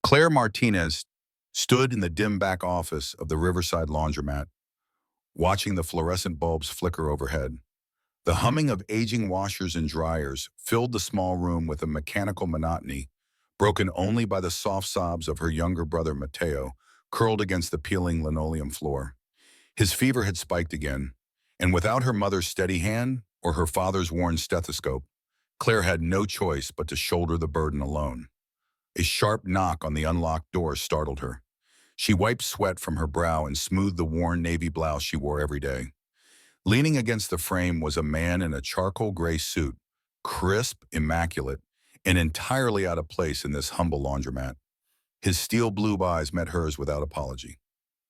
Claire Martinez stood in the dim back office of the Riverside Laundromat, watching the fluorescent bulbs flicker overhead. The humming of aging washers and dryers filled the small room with a mechanical monotony, broken only by the soft sobs of her younger brother Mateo, curled against the peeling linoleum floor. His fever had spiked again, and without her mother's steady hand or her father's worn stethoscope, Claire had no choice but to shoulder the burden alone. A sharp knock on the unlocked door startled her. She wiped sweat from her brow and smoothed the worn navy blouse she wore every day. Leaning against the frame was a man in a charcoal gray suit, crisp, immaculate, and entirely out of place in this humble laundromat. His steel blue eyes met hers without apology.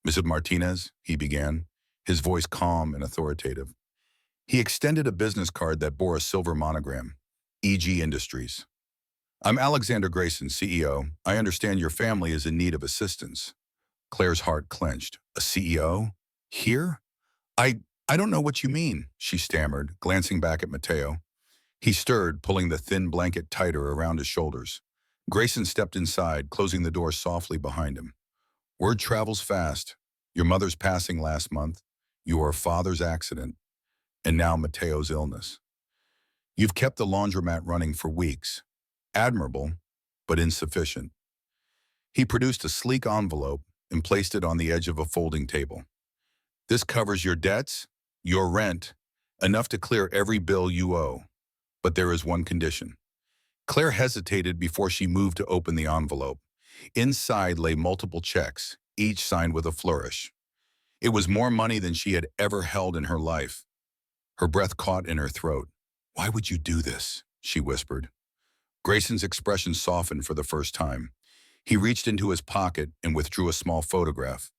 "Mrs. Martinez," he began, his voice calm and authoritative. He extended a business card that bore a silver monogram, EG Industries. "I'm Alexander Grayson, CEO. I understand your family is in need of assistance." Claire's heart clenched. "A CEO? Here? I don't know what you mean," she stammered, glancing back at Mateo. He stirred, pulling the thin blanket tighter around his shoulders. Grayson stepped inside, closing the door softly behind him. "Word travels fast. Your mother's passing last month, your father's accident, and now Mateo's illness. You've kept the laundromat running for weeks. Admirable, but insufficient." He produced a sleek envelope and placed it on the edge of a folding table. "This covers your debts, your rent, enough to clear every bill you owe. But there is one condition." Claire hesitated before she moved to open the envelope. Inside lay multiple checks, each signed with a flourish. It was more money than she had ever held in her life. Her breath caught in her throat. "Why would you do this?" she whispered. Grayson's expression softened for the first time. He reached into his pocket and withdrew a small photograph.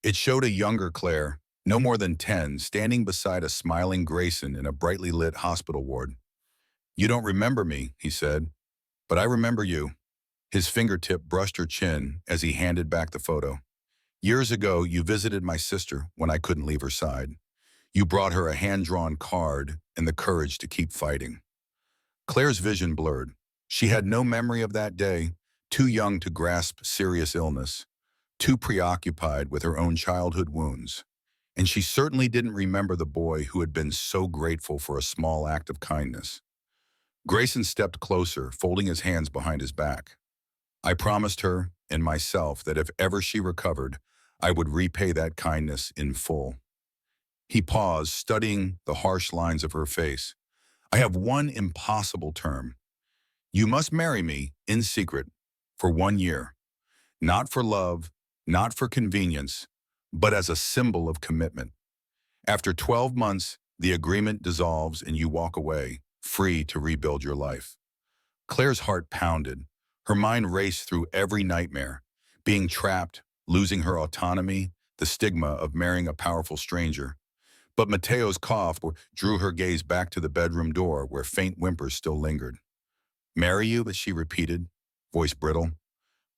It showed a younger Claire, no more than 10, standing beside a smiling Grayson in a brightly lit hospital ward. "You don't remember me," he said, "but I remember you." His fingertip brushed her chin as he handed back the photo. "Years ago, you visited my sister when I couldn't leave her side. You brought her a hand-drawn card and the courage to keep fighting." Claire's vision blurred. She had no memory of that day, too young to grasp serious illness, too preoccupied with her own childhood wounds. And she certainly didn't remember the boy who had been so grateful for a small act of kindness. Grayson stepped closer, folding his hands behind his back. "I promised her and myself that if ever she recovered, I would repay that kindness in full." He paused, studying the harsh lines of her face. "I have one impossible term. You must marry me in secret for 1 year. Not for love, not for convenience, but as a symbol of commitment. After 12 months, the agreement dissolves and you walk away, free to rebuild your life." Claire's heart pounded. Her mind raced through every nightmare: being trapped, losing her autonomy, the stigma of marrying a powerful stranger. But Mateo's cough drew her gaze back to the bedroom door where faint whimpers still lingered. "Marry you?" she repeated, voice brittle.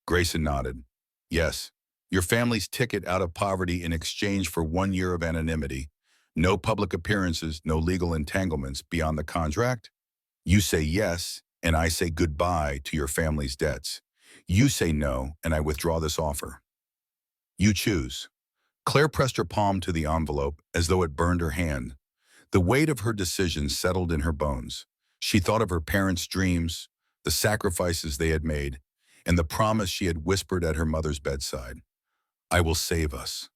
Grayson nodded. "Yes. Your family's ticket out of poverty in exchange for 1 year of anonymity. No public appearances, no legal entanglements beyond the contract. You say yes, and I say goodbye to your family's debts. You say no, and I withdraw this offer. You choose." Claire pressed her palm to the envelope as though it burned her hand. The weight of her decision settled in her bones. She thought of her parents' dreams, the sacrifices they had made, and the promise she had whispered at her mother's bedside. "I will save us."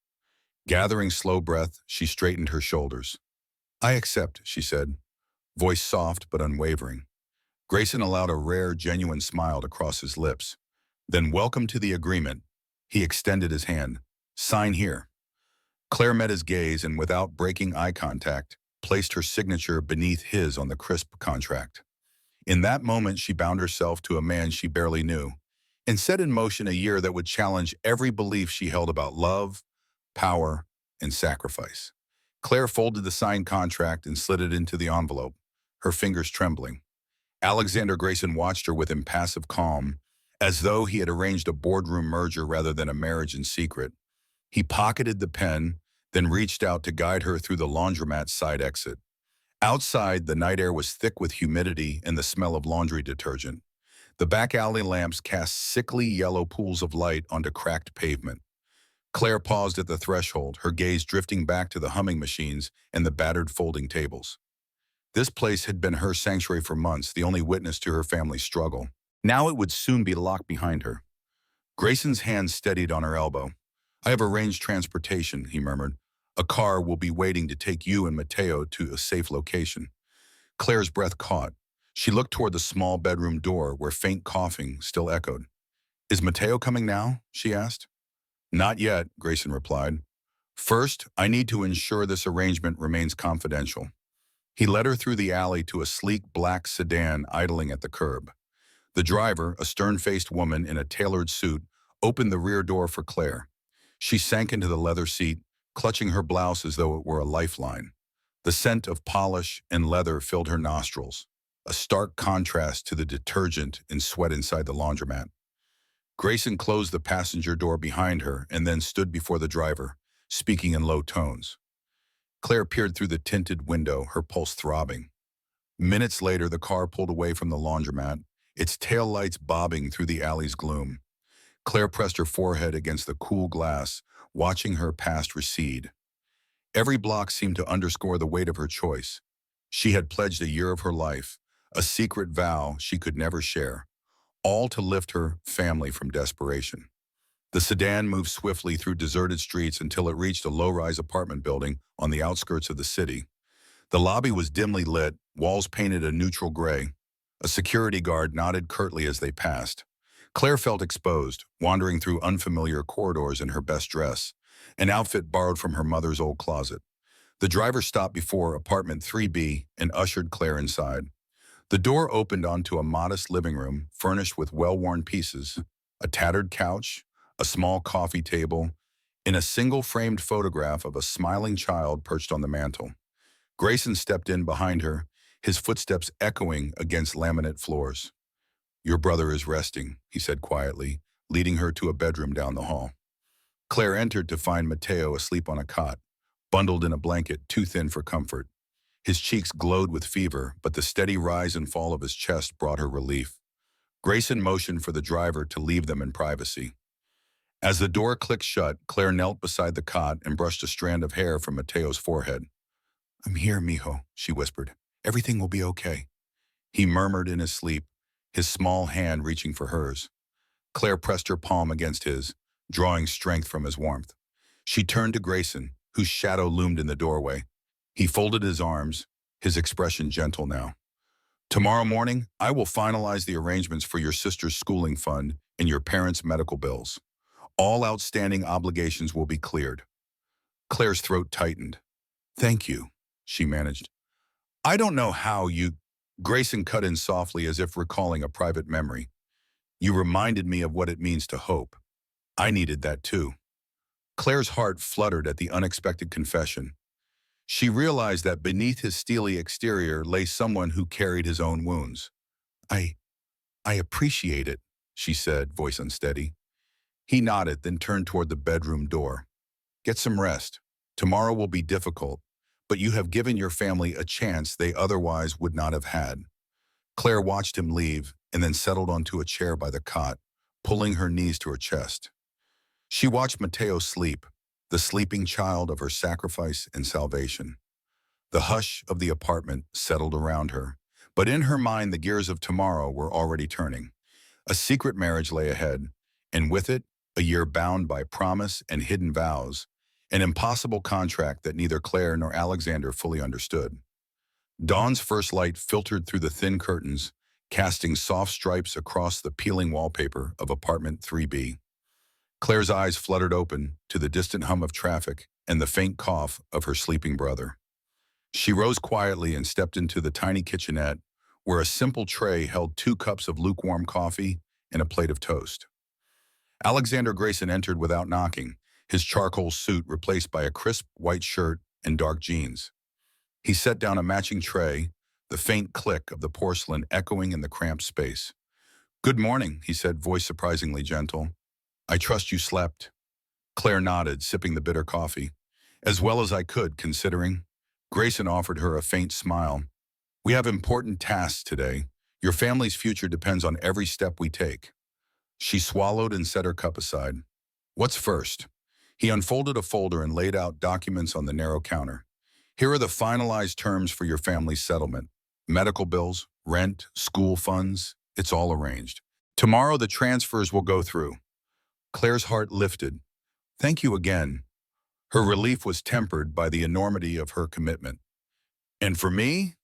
Gathering slow breath, she straightened her shoulders. "I accept," she said, voice soft but unwavering. Grayson allowed a rare, genuine smile to cross his lips. "Then welcome to the agreement." He extended his hand. "Sign here." Claire met his gaze and, without breaking eye contact, placed her signature beneath his on the crisp contract. In that moment, she bound herself to a man she barely knew and set in motion a year that would challenge every belief she held about love, power, and sacrifice. Claire folded the signed contract and slid it into the envelope, her fingers trembling. Alexander Grayson watched her with impassive calm, as though he had arranged a boardroom merger rather than a marriage in secret. He pocketed the pen, then reached out to guide her through the laundromat's side exit. Outside, the night air was thick with humidity and the smell of laundry detergent. The back alley lamps cast sickly yellow pools of light onto cracked pavement. Claire paused at the threshold, her gaze drifting back to the humming machines and the battered folding tables. This place had been her sanctuary for months, the only witness to her family's struggle. Now it would soon be locked behind her. Grayson's hand steadied on her elbow. "I have arranged transportation," he murmured. "A car will be waiting to take you and Mateo to a safe location." Claire's breath caught. She looked toward the small bedroom door where faint coughing still echoed. "Is Mateo coming now?" she asked. "Not yet," Grayson replied. "First, I need to ensure this arrangement remains confidential." He led her through the alley to a sleek black sedan idling at the curb. The driver, a stern-faced woman in a tailored suit, opened the rear door for Claire. She sank into the leather seat, clutching her blouse as though it were a lifeline. The scent of polish and leather filled her nostrils, a stark contrast to the detergent and sweat inside the laundromat. Grayson closed the passenger door behind her and then stood before the driver, speaking in low tones. Claire peered through the tinted window, her pulse throbbing. Minutes later, the car pulled away from the laundromat, its taillights bobbing through the alley's gloom. Claire pressed her forehead against the cool glass, watching her past recede. Every block seemed to underscore the weight of her choice. She had pledged a year of her life, a secret vow she could never share, all to lift her family from desperation. The sedan moved swiftly through deserted streets until it reached a low-rise apartment building on the outskirts of the city. The lobby was dimly lit, walls painted a neutral gray. A security guard nodded curtly as they passed. Claire felt exposed, wandering through unfamiliar corridors in her best dress, an outfit borrowed from her mother's old closet. The driver stopped before apartment 3B and ushered Claire inside. The door opened onto a modest living room, furnished with well-worn pieces, a tattered couch, a small coffee table, and a single-framed photograph of a smiling child perched on the mantel. Grayson stepped in behind her, his footsteps echoing against laminate floors. "Your brother is resting," he said quietly, leading her to a bedroom down the hall. Claire entered to find Mateo asleep on a cot, bundled in a blanket too thin for comfort. His cheeks glowed with fever, but the steady rise and fall of his chest brought her relief. Grayson motioned for the driver to leave them in privacy. As the door clicked shut, Claire knelt beside the cot and brushed a strand of hair from Mateo's forehead. "I'm here, mijo," she whispered. "Everything will be okay." He murmured in his sleep, his small hand reaching for hers. Claire pressed her palm against his, drawing strength from his warmth. She turned to Grayson, whose shadow loomed in the doorway. He folded his arms, his expression gentle now. "Tomorrow morning, I will finalize the arrangements for your sister's schooling fund and your parents' medical bills. All outstanding obligations will be cleared." Claire's throat tightened. "Thank you," she managed. "I don't know how you—" Grayson cut in softly as if recalling a private memory. "You reminded me of what it means to hope. I needed that too." Claire's heart fluttered at the unexpected confession. She realized that beneath his steely exterior lay someone who carried his own wounds. I appreciate it," she said, voice unsteady. He nodded, then turned toward the bedroom door. "Get some rest. Tomorrow will be difficult, but you have given your family a chance they otherwise would not have had." Claire watched him leave and then settled onto a chair by the cot, pulling her knees to her chest. She watched Mateo sleep, the sleeping child of her sacrifice and salvation. The hush of the apartment settled around her, but in her mind the gears of tomorrow were already turning. A secret marriage lay ahead, and with it, a year bound by promise and hidden vows, an impossible contract that neither Claire nor Alexander fully understood. Dawn's first light filtered through the thin curtains, casting soft stripes across the peeling wallpaper of apartment 3B. Claire's eyes fluttered open to the distant hum of traffic and the faint cough of her sleeping brother. She rose quietly and stepped into the tiny kitchenette, where a simple tray held 2 cups of lukewarm coffee and a plate of toast. Alexander Grayson entered without knocking, his charcoal suit replaced by a crisp white shirt and dark jeans. He set down a matching tray, the faint click of the porcelain echoing in the cramped space. "Good morning," he said, voice surprisingly gentle. "I trust you slept." Claire nodded, sipping the bitter coffee. "As well as I could, considering." Grayson offered her a faint smile. "We have important tasks today. Your family's future depends on every step we take. She swallowed and set her cup aside. What's first? He unfolded a folder and laid out documents on the narrow counter. Here are the finalized terms for your family's settlement. Medical bills, rent, school funds, it's all arranged. Tomorrow the transfers will go through. Claire's heart lifted. Thank you again. Her relief was tempered by the enormity of her commitment. And for me?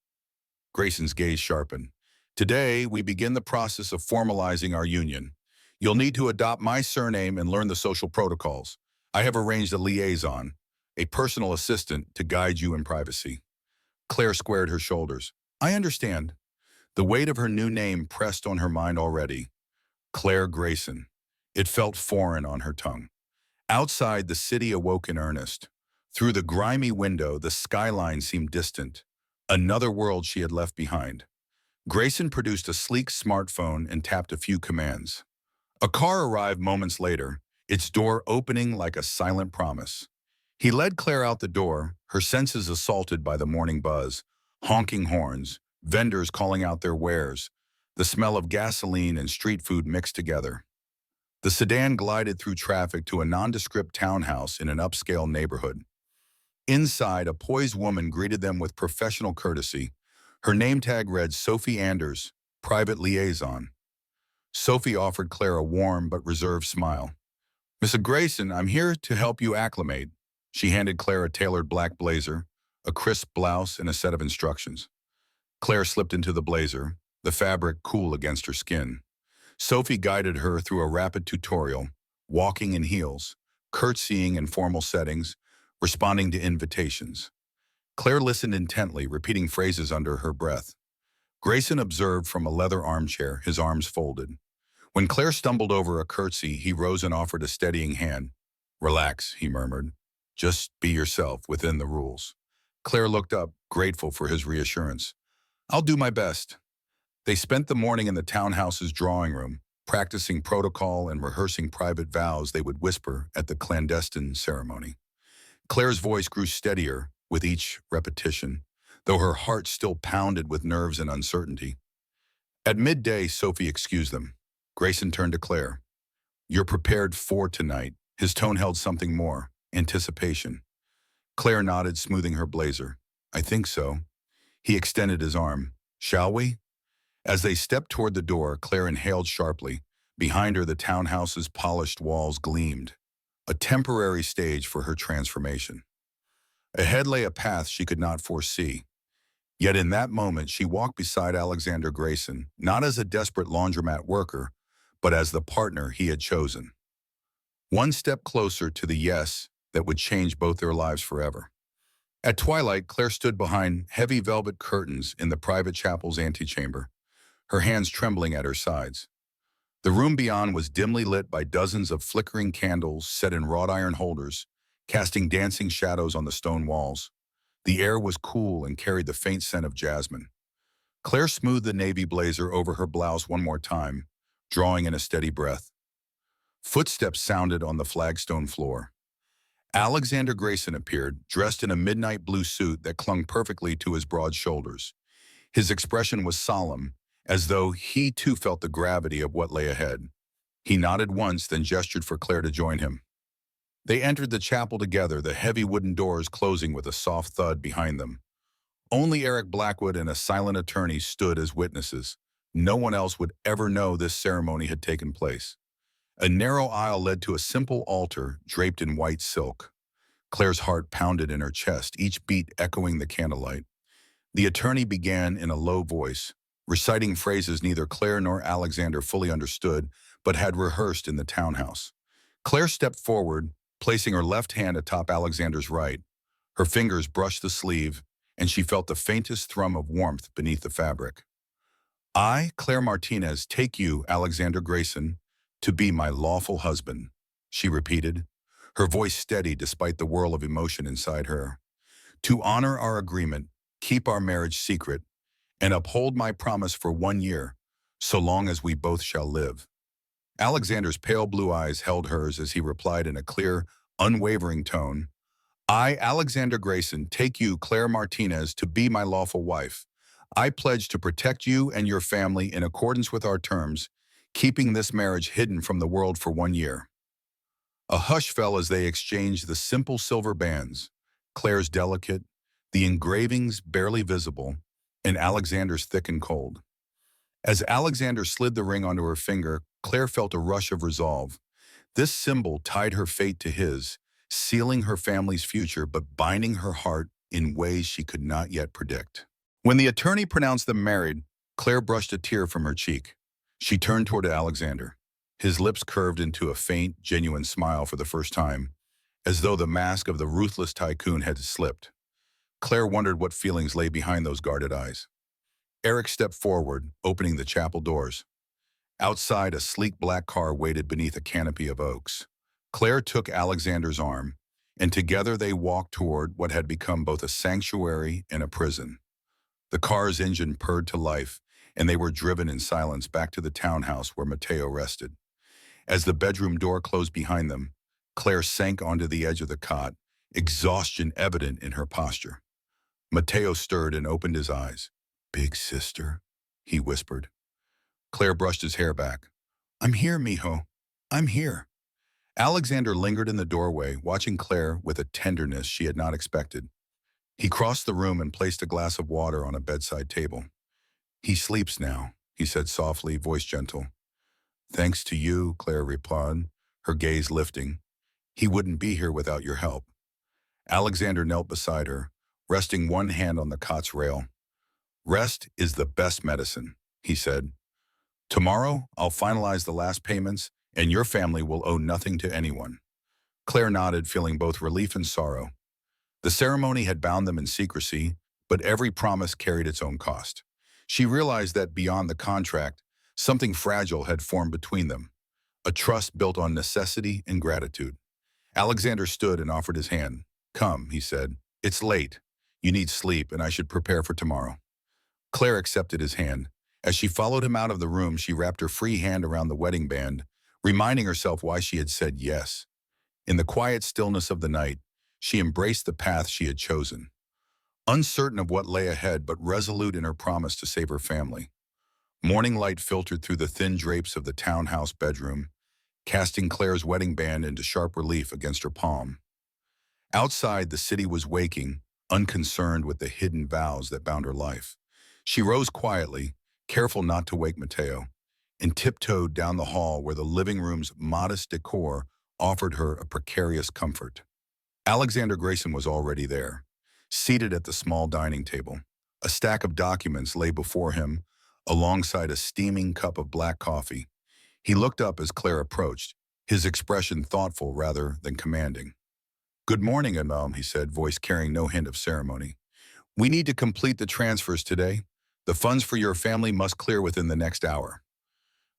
Grayson's gaze sharpened. Today, we begin the process of formalizing our union. You'll need to adopt my surname and learn the social protocols. I have arranged a liaison, a personal assistant to guide you in privacy. Claire squared her shoulders. I understand. The weight of her new name pressed on her mind already. Claire Grayson. It felt foreign on her tongue. Outside, the city awoke in earnest. Through the grimy window, the skyline seemed distant. Another world she had left behind. Grayson produced a sleek smartphone and tapped a few commands. A car arrived moments later, its door opening like a silent promise. He led Claire out the door, her senses assaulted by the morning buzz, honking horns, vendors calling out their wares, the smell of gasoline and street food mixed together. The sedan glided through traffic to a nondescript townhouse in an upscale neighborhood. Inside, a poised woman greeted them with professional courtesy. Her name tag read Sophie Anders, private liaison. Sophie offered Claire a warm but reserved smile. Mrs. Grayson, I'm here to help you acclimate. She handed Claire a tailored black blazer, a crisp blouse, and a set of instructions. Claire slipped into the blazer, the fabric cool against her skin. Sophie guided her through a rapid tutorial, walking in heels, curtsying in formal settings, responding to invitations. Claire listened intently, repeating phrases under her breath. Grayson observed from a leather armchair, his arms folded. When Claire stumbled over a curtsy, he rose and offered a steadying hand. Relax, he murmured. Just be yourself within the rules. Claire looked up, grateful for his reassurance. I'll do my best. They spent the morning in the townhouse's drawing room, practicing protocol and rehearsing private vows they would whisper at the clandestine ceremony. Claire's voice grew steadier with each repetition, though her heart still pounded with nerves and uncertainty. At midday, Sophie excused them. Grayson turned to Claire. You're prepared for tonight. His tone held something more, anticipation. Claire nodded, smoothing her blazer. I think so. He extended his arm. Shall we? As they stepped toward the door, Claire inhaled sharply. Behind her, the townhouse's polished walls gleamed, a temporary stage for her transformation. Ahead lay a path she could not foresee. Yet in that moment, she walked beside Alexander Grayson, not as a desperate laundromat worker, but as the partner he had chosen. One step closer to the yes that would change both their lives forever. At twilight, Claire stood behind heavy velvet curtains in the private chapel's antechamber, her hands trembling at her sides. The room beyond was dimly lit by dozens of flickering candles set in wrought iron holders, casting dancing shadows on the stone walls. The air was cool and carried the faint scent of jasmine. Claire smoothed the navy blazer over her blouse one more time, drawing in a steady breath. Footsteps sounded on the flagstone floor. Alexander Grayson appeared, dressed in a midnight blue suit that clung perfectly to his broad shoulders. His expression was solemn, as though he too felt the gravity of what lay ahead. He nodded once, then gestured for Claire to join him. They entered the chapel together, the heavy wooden doors closing with a soft thud behind them. Only Eric Blackwood and a silent attorney stood as witnesses. No one else would ever know this ceremony had taken place. A narrow aisle led to a simple altar draped in white silk. Claire's heart pounded in her chest, each beat echoing the candlelight. The attorney began in a low voice, reciting phrases neither Claire nor Alexander fully understood, but had rehearsed in the townhouse. Claire stepped forward, placing her left hand atop Alexander's right. Her fingers brushed the sleeve, and she felt the faintest thrum of warmth beneath the fabric. I, Claire Martinez, take you, Alexander Grayson, to be my lawful husband, she repeated, her voice steady despite the whirl of emotion inside her. To honor our agreement, keep our marriage secret, and uphold my promise for 1 year, so long as we both shall live. Alexander's pale blue eyes held hers as he replied in a clear, unwavering tone, I, Alexander Grayson, take you, Claire Martinez, to be my lawful wife. I pledge to protect you and your family in accordance with our terms, keeping this marriage hidden from the world for 1 year. A hush fell as they exchanged the simple silver bands, Claire's delicate, the engravings barely visible, and Alexander's thick and cold. As Alexander slid the ring onto her finger, Claire felt a rush of resolve. This symbol tied her fate to his, sealing her family's future but binding her heart in ways she could not yet predict. When the attorney pronounced them married, Claire brushed a tear from her cheek. She turned toward Alexander. His lips curved into a faint, genuine smile for the first time, as though the mask of the ruthless tycoon had slipped. Claire wondered what feelings lay behind those guarded eyes. Eric stepped forward, opening the chapel doors. Outside, a sleek black car waited beneath a canopy of oaks. Claire took Alexander's arm, and together they walked toward what had become both a sanctuary and a prison. The car's engine purred to life, and they were driven in silence back to the townhouse where Mateo rested. As the bedroom door closed behind them, Claire sank onto the edge of the cot, exhaustion evident in her posture. Mateo stirred and opened his eyes. "Big sister," he whispered. Claire brushed his hair back. "I'm here, mijo. I'm here." Alexander lingered in the doorway, watching Claire with a tenderness she had not expected. He crossed the room and placed a glass of water on a bedside table. "He sleeps now," he said softly, voice gentle. "Thanks to you," Claire replied, her gaze lifting. "He wouldn't be here without your help." Alexander knelt beside her, resting one hand on the cot's rail. "Rest is the best medicine," he said. "Tomorrow, I'll finalize the last payments, and your family will owe nothing to anyone." Claire nodded, feeling both relief and sorrow. The ceremony had bound them in secrecy, but every promise carried its own cost. She realized that beyond the contract, something fragile had formed between them, a trust built on necessity and gratitude. Alexander stood and offered his hand. "Come," he said. "It's late. You need sleep, and I should prepare for tomorrow." Claire accepted his hand. As she followed him out of the room, she wrapped her free hand around the wedding band, reminding herself why she had said yes. In the quiet stillness of the night, she embraced the path she had chosen, uncertain of what lay ahead but resolute in her promise to save her family. Morning light filtered through the thin drapes of the townhouse bedroom, casting Claire's wedding band into sharp relief against her palm. Outside, the city was waking, unconcerned with the hidden vows that bound her life. She rose quietly, careful not to wake Mateo, and tiptoed down the hall where the living room's modest decor offered her a precarious comfort. Alexander Grayson was already there, seated at the small dining table. A stack of documents lay before him, alongside a steaming cup of black coffee. He looked up as Claire approached, his expression thoughtful rather than commanding. "Good morning, Anam," he said, voice carrying no hint of ceremony. "We need to complete the transfers today. The funds for your family must clear within the next hour."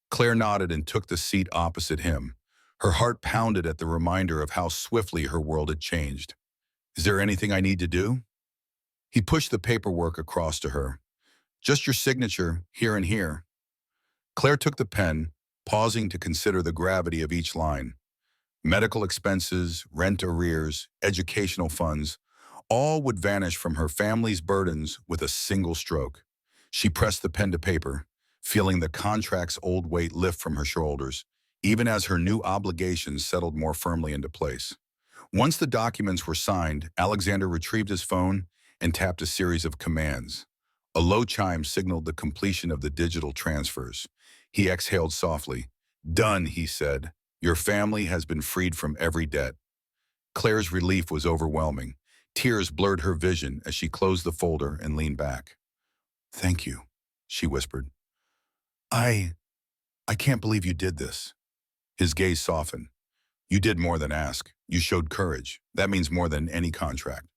Claire nodded and took the seat opposite him. Her heart pounded at the reminder of how swiftly her world had changed. "Is there anything I need to do?" He pushed the paperwork across to her. "Just your signature, here and here." Claire took the pen, pausing to consider the gravity of each line. Medical expenses, rent arrears, educational funds, all would vanish from her family's burdens with a single stroke. She pressed the pen to paper, feeling the contract's old weight lift from her shoulders, even as her new obligations settled more firmly into place. Once the documents were signed, Alexander retrieved his phone and tapped a series of commands. A low chime signaled the completion of the digital transfers. He exhaled softly. "Done," he said. "Your family has been freed from every debt." Claire's relief was overwhelming. Tears blurred her vision as she closed the folder and leaned back. "Thank you," she whispered. I can't believe you did this." His gaze softened. "You did more than ask. You showed courage. That means more than any contract."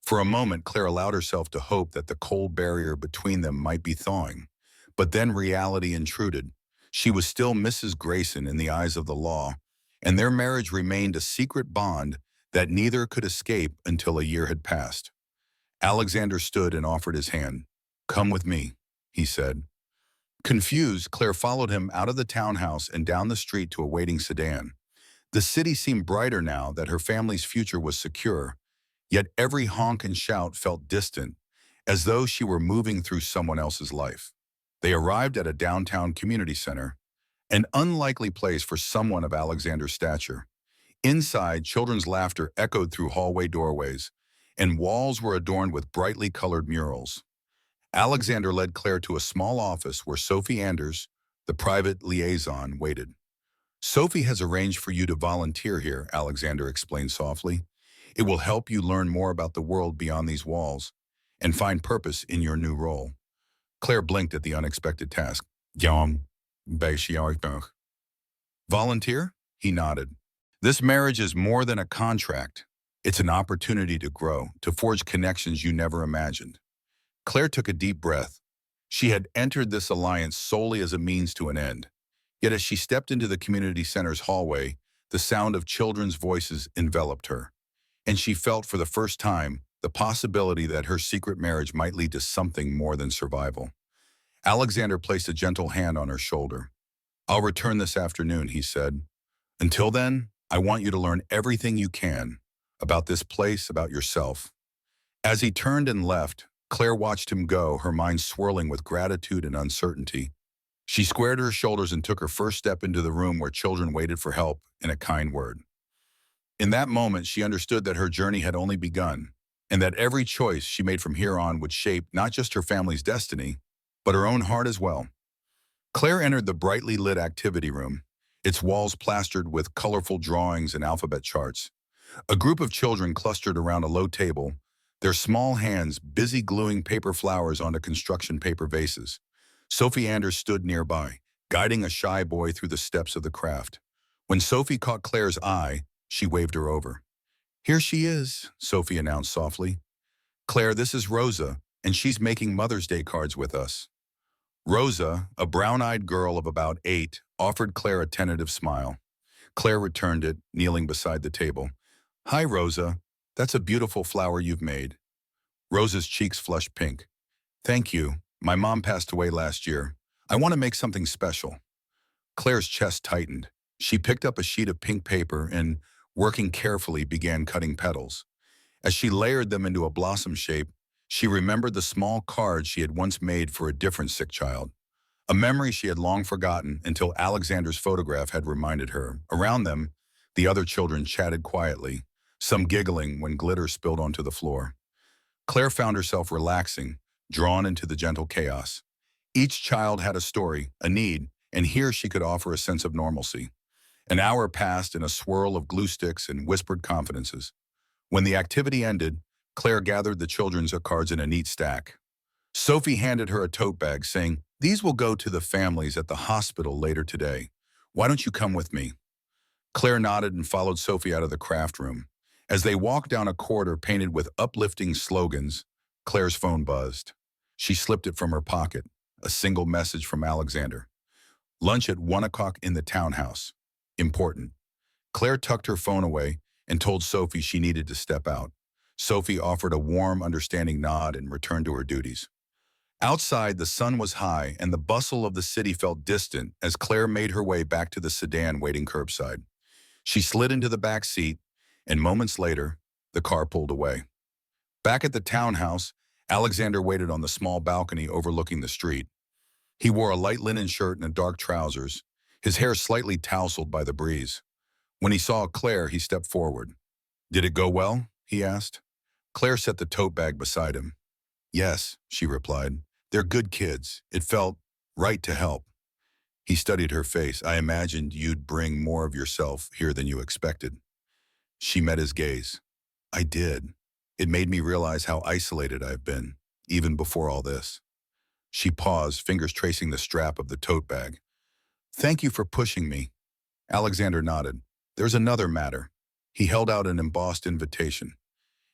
For a moment, Claire allowed herself to hope that the cold barrier between them might be thawing. But then reality intruded. She was still Mrs. Grayson in the eyes of the law, and their marriage remained a secret bond that neither could escape until a year had passed. Alexander stood and offered his hand. "Come with me," he said. Confused, Claire followed him out of the townhouse and down the street to a waiting sedan. The city seemed brighter now that her family's future was secure, yet every honk and shout felt distant, as though she were moving through someone else's life. They arrived at a downtown community center, an unlikely place for someone of Alexander's stature. Inside, children's laughter echoed through hallway doorways, and walls were adorned with brightly colored murals. Alexander led Claire to a small office where Sophie Anders, the private liaison, waited. Sophie has arranged for you to volunteer here, Alexander explained softly. It will help you learn more about the world beyond these walls and find purpose in your new role. Claire blinked at the unexpected task. Volunteer? He nodded. This marriage is more than a contract. It's an opportunity to grow, to forge connections you never imagined. Claire took a deep breath. She had entered this alliance solely as a means to an end. Yet as she stepped into the community center's hallway, the sound of children's voices enveloped her. And she felt for the first time the possibility that her secret marriage might lead to something more than survival. Alexander placed a gentle hand on her shoulder. I'll return this afternoon, he said. Until then, I want you to learn everything you can about this place, about yourself. As he turned and left, Claire watched him go, her mind swirling with gratitude and uncertainty. She squared her shoulders and took her first step into the room where children waited for help and a kind word. In that moment, she understood that her journey had only begun, and that every choice she made from here on would shape not just her family's destiny, but her own heart as well. Claire entered the brightly lit activity room, its walls plastered with colorful drawings and alphabet charts. A group of children clustered around a low table, their small hands busy gluing paper flowers onto construction paper vases. Sophie Anders stood nearby, guiding a shy boy through the steps of the craft. When Sophie caught Claire's eye, she waved her over. Here she is, Sophie announced softly. Claire, this is Rosa, and she's making Mother's Day cards with us. Rosa, a brown-eyed girl of about 8, offered Claire a tentative smile. Claire returned it, kneeling beside the table. Hi, Rosa. That's a beautiful flower you've made. Rosa's cheeks flushed pink. Thank you. My mom passed away last year. I want to make something special. Claire's chest tightened. She picked up a sheet of pink paper and, working carefully, began cutting petals. As she layered them into a blossom shape, she remembered the small card she had once made for a different sick child, a memory she had long forgotten until Alexander's photograph had reminded her. Around them, the other children chatted quietly, some giggling when glitter spilled onto the floor. Claire found herself relaxing, drawn into the gentle chaos. Each child had a story, a need, and here she could offer a sense of normalcy. An hour passed in a swirl of glue sticks and whispered confidences. When the activity ended, Claire gathered the children's cards in a neat stack. Sophie handed her a tote bag, saying, "These will go to the families at the hospital later today. Why don't you come with me?" Claire nodded and followed Sophie out of the craft room. As they walked down a corridor painted with uplifting slogans, Claire's phone buzzed. She slipped it from her pocket, a single message from Alexander. Lunch at 1 o'clock in the townhouse. Important. Claire tucked her phone away and told Sophie she needed to step out. Sophie offered a warm, understanding nod and returned to her duties. Outside, the sun was high and the bustle of the city felt distant as Claire made her way back to the sedan waiting curbside. She slid into the back seat, and moments later, the car pulled away. Back at the townhouse, Alexander waited on the small balcony overlooking the street. He wore a light linen shirt and dark trousers, his hair slightly tousled by the breeze. When he saw Claire, he stepped forward. "Did it go well?" he asked. Claire set the tote bag beside him. "Yes," she replied. "They're good kids. It felt right to help." He studied her face. "I imagined you'd bring more of yourself here than you expected." She met his gaze. "I did. It made me realize how isolated I've been, even before all this." She paused, fingers tracing the strap of the tote bag. "Thank you for pushing me." Alexander nodded. "There's another matter." He held out an embossed invitation.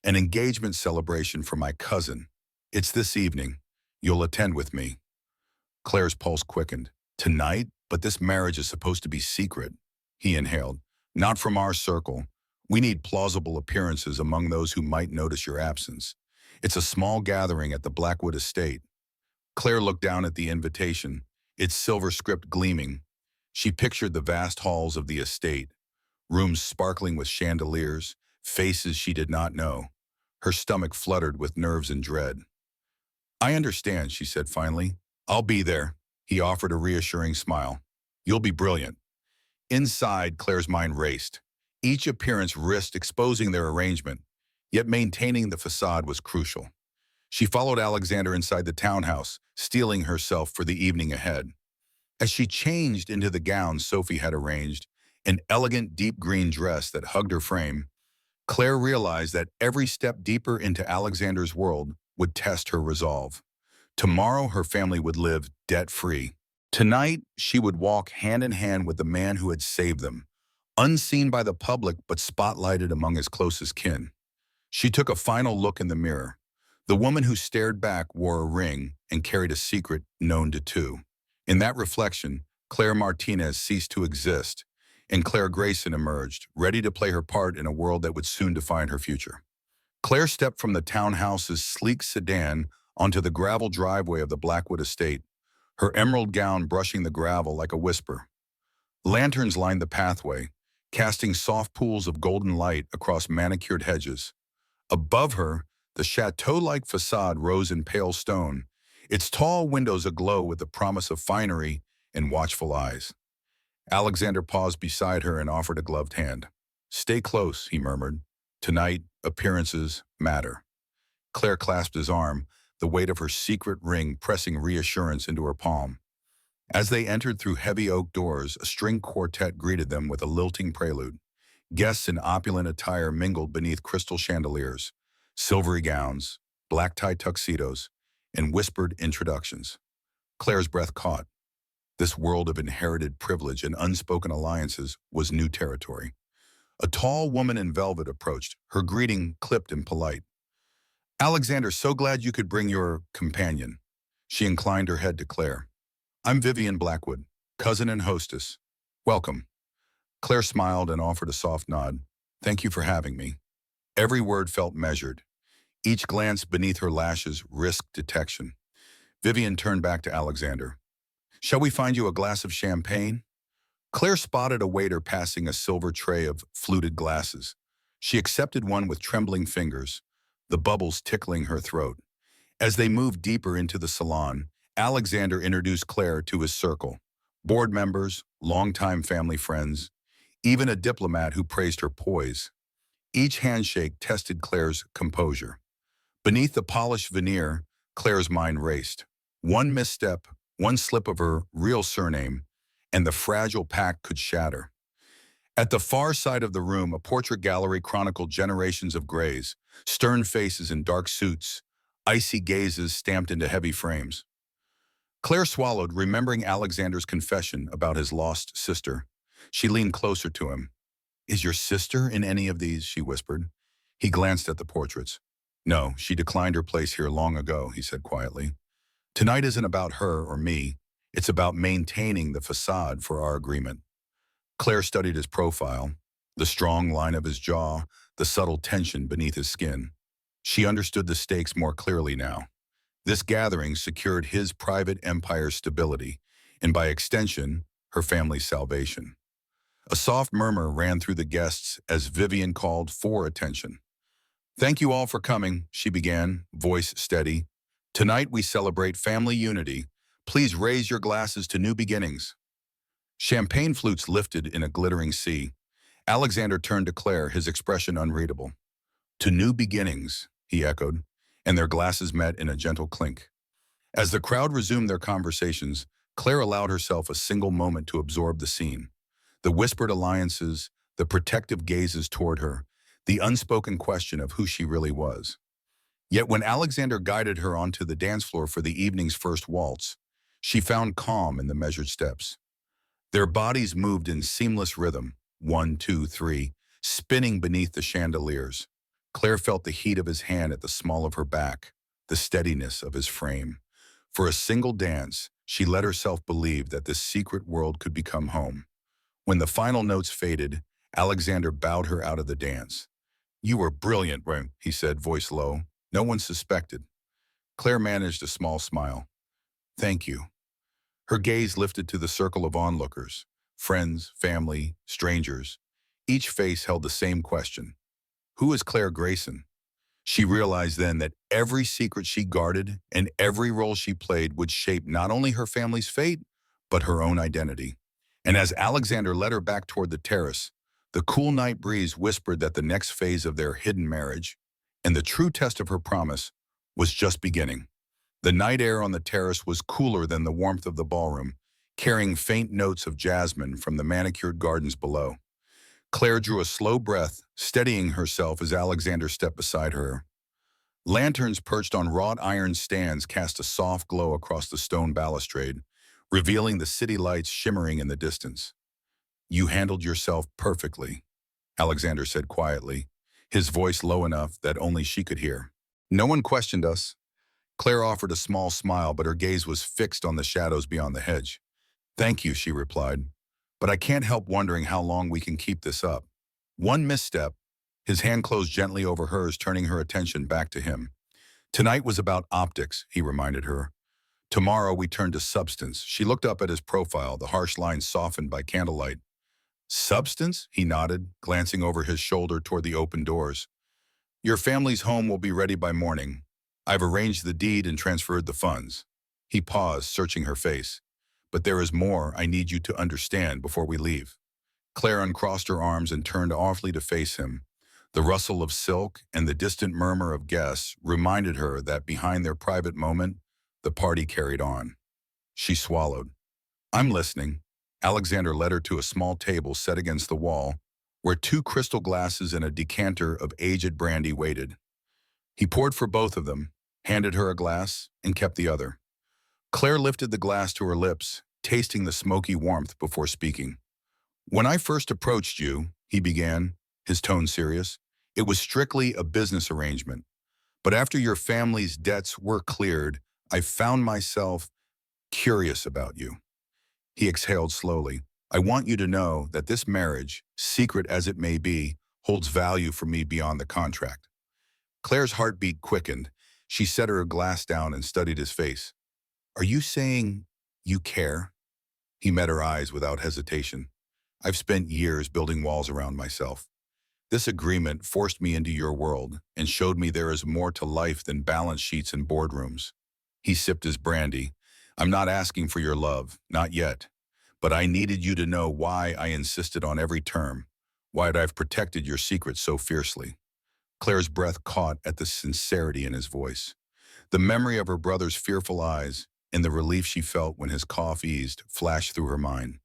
"An engagement celebration for my cousin. It's this evening. You'll attend with me." Claire's pulse quickened. "Tonight? But this marriage is supposed to be secret." He inhaled. "Not from our circle. We need plausible appearances among those who might notice your absence. It's a small gathering at the Blackwood estate." Claire looked down at the invitation, its silver script gleaming. She pictured the vast halls of the estate, rooms sparkling with chandeliers, faces she did not know. Her stomach fluttered with nerves and dread. I understand, she said finally. I'll be there. He offered a reassuring smile. You'll be brilliant. Inside, Claire's mind raced. Each appearance risked exposing their arrangement, yet maintaining the facade was crucial. She followed Alexander inside the townhouse, steeling herself for the evening ahead. As she changed into the gown Sophie had arranged, an elegant deep green dress that hugged her frame, Claire realized that every step deeper into Alexander's world would test her resolve. Tomorrow, her family would live debt-free. Tonight, she would walk hand in hand with the man who had saved them, unseen by the public but spotlighted among his closest kin. She took a final look in the mirror. The woman who stared back wore a ring and carried a secret known to two. In that reflection, Claire Martinez ceased to exist, and Claire Grayson emerged, ready to play her part in a world that would soon define her future. Claire stepped from the townhouse's sleek sedan onto the gravel driveway of the Blackwood estate, her emerald gown brushing the gravel like a whisper. Lanterns lined the pathway, casting soft pools of golden light across manicured hedges. Above her, the chateau-like facade rose in pale stone, its tall windows aglow with the promise of finery and watchful eyes. Alexander paused beside her and offered a gloved hand. "Stay close," he murmured. "Tonight, appearances matter." Claire clasped his arm, the weight of her secret ring pressing reassurance into her palm. As they entered through heavy oak doors, a string quartet greeted them with a lilting prelude. Guests in opulent attire mingled beneath crystal chandeliers, silvery gowns, black-tie tuxedos, and whispered introductions. Claire's breath caught. This world of inherited privilege and unspoken alliances was new territory. A tall woman in velvet approached, her greeting clipped and polite. "Alexander, so glad you could bring your companion." She inclined her head to Claire. "I'm Vivian Blackwood, cousin and hostess. Welcome." Claire smiled and offered a soft nod. "Thank you for having me." Every word felt measured. Each glance beneath her lashes risked detection. Vivian turned back to Alexander. "Shall we find you a glass of champagne?" Claire spotted a waiter passing a silver tray of fluted glasses. She accepted one with trembling fingers, the bubbles tickling her throat. As they moved deeper into the salon, Alexander introduced Claire to his circle. Board members, longtime family friends, even a diplomat who praised her poise. Each handshake tested Claire's composure. Beneath the polished veneer, Claire's mind raced. One misstep, one slip of her real surname, and the fragile pact could shatter. At the far side of the room, a portrait gallery chronicled generations of Greys, stern faces in dark suits, icy gazes stamped into heavy frames. Claire swallowed, remembering Alexander's confession about his lost sister. She leaned closer to him. "Is your sister in any of these?" she whispered. He glanced at the portraits. "No, she declined her place here long ago," he said quietly. "Tonight isn't about her or me. It's about maintaining the facade for our agreement." Claire studied his profile, the strong line of his jaw, the subtle tension beneath his skin. She understood the stakes more clearly now. This gathering secured his private empire's stability, and by extension, her family's salvation. A soft murmur ran through the guests as Vivian called for attention. "Thank you all for coming," she began, voice steady. "Tonight we celebrate family unity. Please raise your glasses to new beginnings." Champagne flutes lifted in a glittering sea. Alexander turned to Claire, his expression unreadable. "To new beginnings," he echoed, and their glasses met in a gentle clink. As the crowd resumed their conversations, Claire allowed herself a single moment to absorb the scene. The whispered alliances, the protective gazes toward her, the unspoken question of who she really was. Yet when Alexander guided her onto the dance floor for the evening's first waltz, she found calm in the measured steps. Their bodies moved in seamless rhythm, 1, 2, 3, spinning beneath the chandeliers. Claire felt the heat of his hand at the small of her back, the steadiness of his frame. For a single dance, she let herself believe that this secret world could become home. When the final notes faded, Alexander bowed her out of the dance. "You were brilliant, Ray," he said, voice low. "No one suspected." Claire managed a small smile. "Thank you." Her gaze lifted to the circle of onlookers, friends, family, strangers. Each face held the same question. Who is Claire Grayson? She realized then that every secret she guarded and every role she played would shape not only her family's fate, but her own identity. And as Alexander led her back toward the terrace, the cool night breeze whispered that the next phase of their hidden marriage, and the true test of her promise, was just beginning. The night air on the terrace was cooler than the warmth of the ballroom, carrying faint notes of jasmine from the manicured gardens below. Claire drew a slow breath, steadying herself as Alexander stepped beside her. Lanterns perched on wrought iron stands cast a soft glow across the stone balustrade, revealing the city lights shimmering in the distance. "You handled yourself perfectly," Alexander said quietly, his voice low enough that only she could hear. "No one questioned us." Claire offered a small smile, but her gaze was fixed on the shadows beyond the hedge. "Thank you," she replied, "but I can't help wondering how long we can keep this up." One misstep, his hand closed gently over hers, turning her attention back to him. "Tonight was about optics," he reminded her. "Tomorrow we turn to substance." She looked up at his profile, the harsh lines softened by candlelight. "Substance?" he nodded, glancing over his shoulder toward the open doors. "Your family's home will be ready by morning. I've arranged the deed and transferred the funds." He paused, searching her face. "But there is more I need you to understand before we leave." Claire uncrossed her arms and turned awfully to face him. The rustle of silk and the distant murmur of guests reminded her that behind their private moment, the party carried on. She swallowed. "I'm listening." Alexander led her to a small table set against the wall, where two crystal glasses and a decanter of aged brandy waited. He poured for both of them, handed her a glass, and kept the other. Claire lifted the glass to her lips, tasting the smoky warmth before speaking. "When I first approached you," he began, his tone serious, "it was strictly a business arrangement. But after your family's debts were cleared, I found myself curious about you." He exhaled slowly. "I want you to know that this marriage, secret as it may be, holds value for me beyond the contract." Claire's heartbeat quickened. She set her glass down and studied his face. "Are you saying you care?" He met her eyes without hesitation. "I've spent years building walls around myself. This agreement forced me into your world and showed me there is more to life than balance sheets and boardrooms." He sipped his brandy. "I'm not asking for your love, not yet. But I needed you to know why I insisted on every term, why I've protected your secret so fiercely." Claire's breath caught at the sincerity in his voice. The memory of her brother's fearful eyes and the relief she felt when his cough eased flashed through her mind.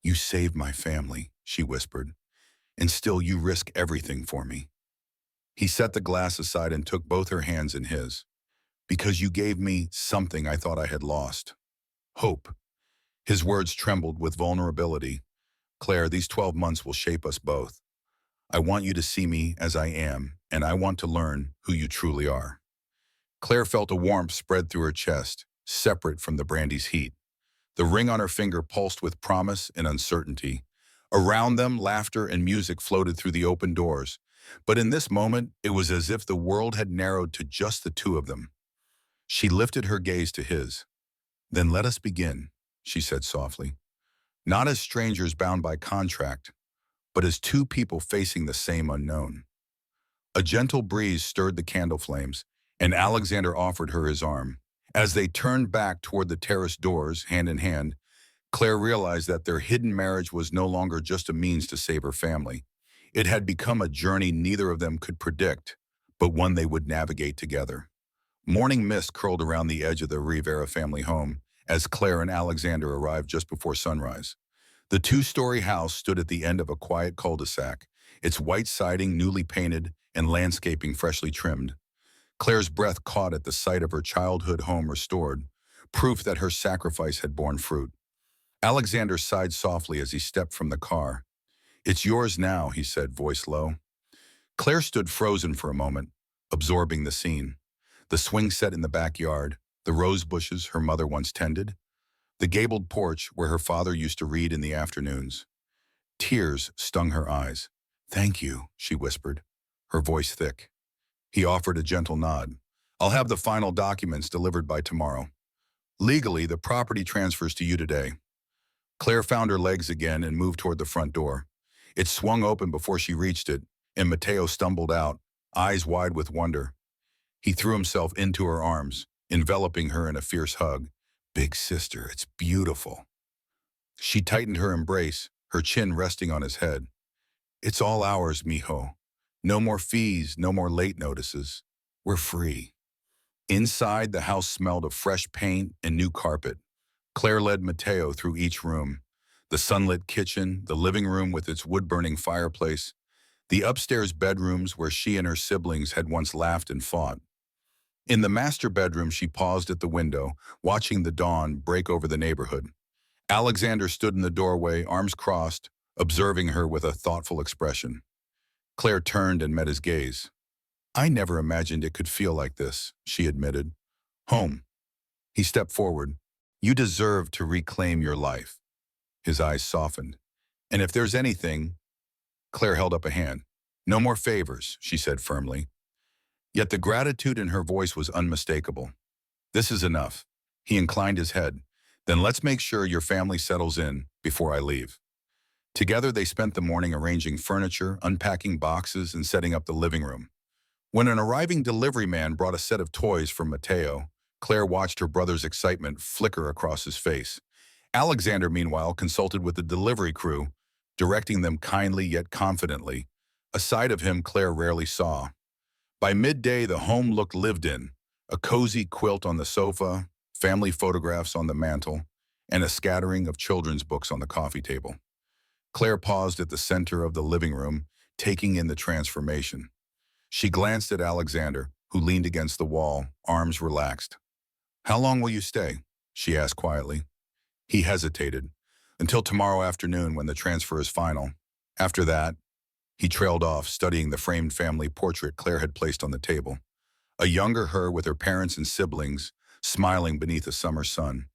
"You saved my family," she whispered, "and still you risk everything for me." He set the glass aside and took both her hands in his. "Because you gave me something I thought I had lost. Hope." His words trembled with vulnerability. "Claire, these 12 months will shape us both. I want you to see me as I am, and I want to learn who you truly are." Claire felt a warmth spread through her chest, separate from the brandy's heat. The ring on her finger pulsed with promise and uncertainty. Around them, laughter and music floated through the open doors. But in this moment, it was as if the world had narrowed to just the two of them. She lifted her gaze to his. "Then let us begin," she said softly. "Not as strangers bound by contract, but as two people facing the same unknown." A gentle breeze stirred the candle flames, and Alexander offered her his arm. As they turned back toward the terrace doors, hand in hand, Claire realized that their hidden marriage was no longer just a means to save her family. It had become a journey neither of them could predict, but one they would navigate together. Morning mist curled around the edge of the Rivera family home as Claire and Alexander arrived just before sunrise. The two-story house stood at the end of a quiet cul-de-sac, its white siding newly painted and landscaping freshly trimmed. Claire's breath caught at the sight of her childhood home restored, proof that her sacrifice had borne fruit. Alexander sighed softly as he stepped from the car. "It's yours now," he said, voice low. Claire stood frozen for a moment, absorbing the scene. The swing set in the backyard, the rose bushes her mother once tended, the gabled porch where her father used to read in the afternoons. Tears stung her eyes. "Thank you," she whispered, her voice thick. He offered a gentle nod. "I'll have the final documents delivered by tomorrow. Legally, the property transfers to you today." Claire found her legs again and moved toward the front door. It swung open before she reached it, and Mateo stumbled out, eyes wide with wonder. He threw himself into her arms, enveloping her in a fierce hug. Big sister, it's beautiful. She tightened her embrace, her chin resting on his head. It's all ours, mijo. No more fees, no more late notices. We're free. Inside, the house smelled of fresh paint and new carpet. Claire led Mateo through each room. The sunlit kitchen, the living room with its wood-burning fireplace, the upstairs bedrooms where she and her siblings had once laughed and fought. In the master bedroom, she paused at the window, watching the dawn break over the neighborhood. Alexander stood in the doorway, arms crossed, observing her with a thoughtful expression. Claire turned and met his gaze. I never imagined it could feel like this, she admitted. Home. He stepped forward. You deserve to reclaim your life. His eyes softened. And if there's anything, Claire held up a hand. No more favors, she said firmly. Yet the gratitude in her voice was unmistakable. This is enough. He inclined his head. Then let's make sure your family settles in before I leave. Together they spent the morning arranging furniture, unpacking boxes, and setting up the living room. When an arriving delivery man brought a set of toys for Mateo, Claire watched her brother's excitement flicker across his face. Alexander, meanwhile, consulted with the delivery crew, directing them kindly yet confidently, a side of him Claire rarely saw. By midday, the home looked lived in, a cozy quilt on the sofa, family photographs on the mantel, and a scattering of children's books on the coffee table. Claire paused at the center of the living room, taking in the transformation. She glanced at Alexander, who leaned against the wall, arms relaxed. How long will you stay? She asked quietly. He hesitated. Until tomorrow afternoon when the transfer is final. After that, he trailed off, studying the framed family portrait Claire had placed on the table. A younger her with her parents and siblings, smiling beneath a summer sun.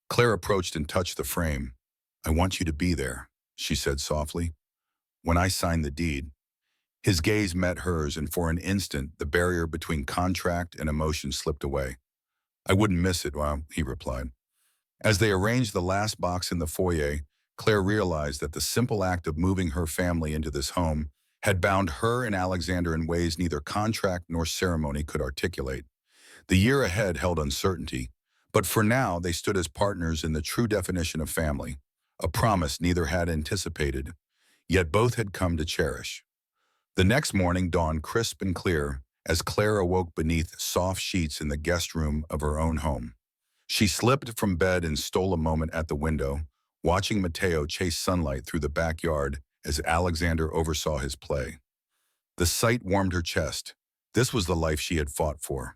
Claire approached and touched the frame. I want you to be there, she said softly. When I sign the deed. His gaze met hers, and for an instant, the barrier between contract and emotion slipped away. I wouldn't miss it, well, he replied. As they arranged the last box in the foyer, Claire realized that the simple act of moving her family into this home had bound her and Alexander in ways neither contract nor ceremony could articulate. The year ahead held uncertainty, but for now they stood as partners in the true definition of family, a promise neither had anticipated, yet both had come to cherish. The next morning dawned crisp and clear as Claire awoke beneath soft sheets in the guest room of her own home. She slipped from bed and stole a moment at the window, watching Mateo chase sunlight through the backyard as Alexander oversaw his play. The sight warmed her chest. This was the life she had fought for.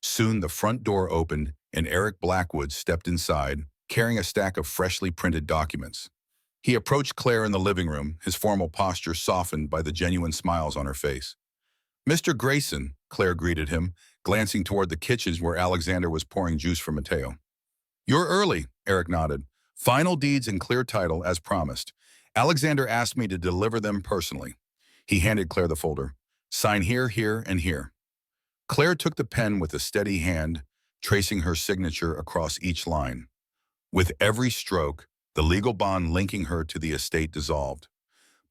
Soon the front door opened and Eric Blackwood stepped inside, carrying a stack of freshly printed documents. He approached Claire in the living room, his formal posture softened by the genuine smiles on her face. Mr. Grayson, Claire greeted him, glancing toward the kitchen where Alexander was pouring juice for Mateo. You're early, Eric nodded. Final deeds and clear title, as promised. Alexander asked me to deliver them personally. He handed Claire the folder. Sign here, here, and here. Claire took the pen with a steady hand, tracing her signature across each line. With every stroke, the legal bond linking her to the estate dissolved.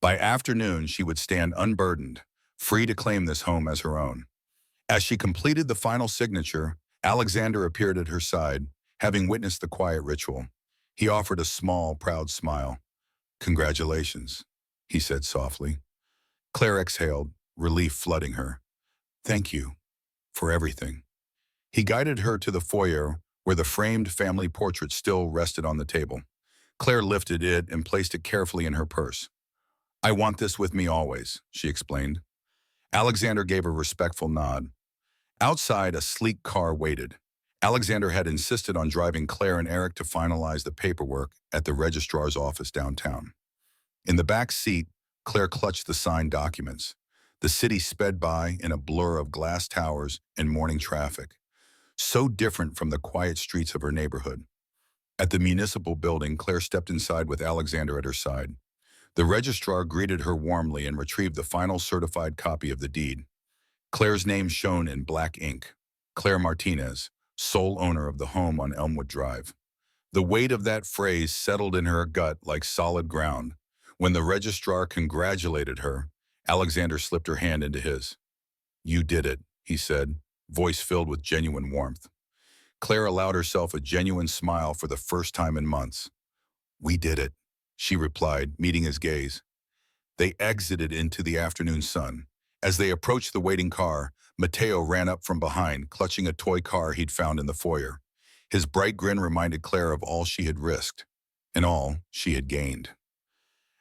By afternoon, she would stand unburdened, free to claim this home as her own. As she completed the final signature, Alexander appeared at her side, having witnessed the quiet ritual. He offered a small, proud smile. Congratulations, he said softly. Claire exhaled, relief flooding her. Thank you for everything. He guided her to the foyer where the framed family portrait still rested on the table. Claire lifted it and placed it carefully in her purse. I want this with me always, she explained. Alexander gave a respectful nod. Outside, a sleek car waited. Alexander had insisted on driving Claire and Eric to finalize the paperwork at the registrar's office downtown. In the back seat, Claire clutched the signed documents. The city sped by in a blur of glass towers and morning traffic, so different from the quiet streets of her neighborhood. At the municipal building, Claire stepped inside with Alexander at her side. The registrar greeted her warmly and retrieved the final certified copy of the deed. Claire's name shone in black ink. Claire Martinez, sole owner of the home on Elmwood Drive. The weight of that phrase settled in her gut like solid ground. When the registrar congratulated her, Alexander slipped her hand into his. You did it, he said, voice filled with genuine warmth. Claire allowed herself a genuine smile for the first time in months. "We did it," she replied, meeting his gaze. They exited into the afternoon sun. As they approached the waiting car, Mateo ran up from behind, clutching a toy car he'd found in the foyer. His bright grin reminded Claire of all she had risked, and all she had gained.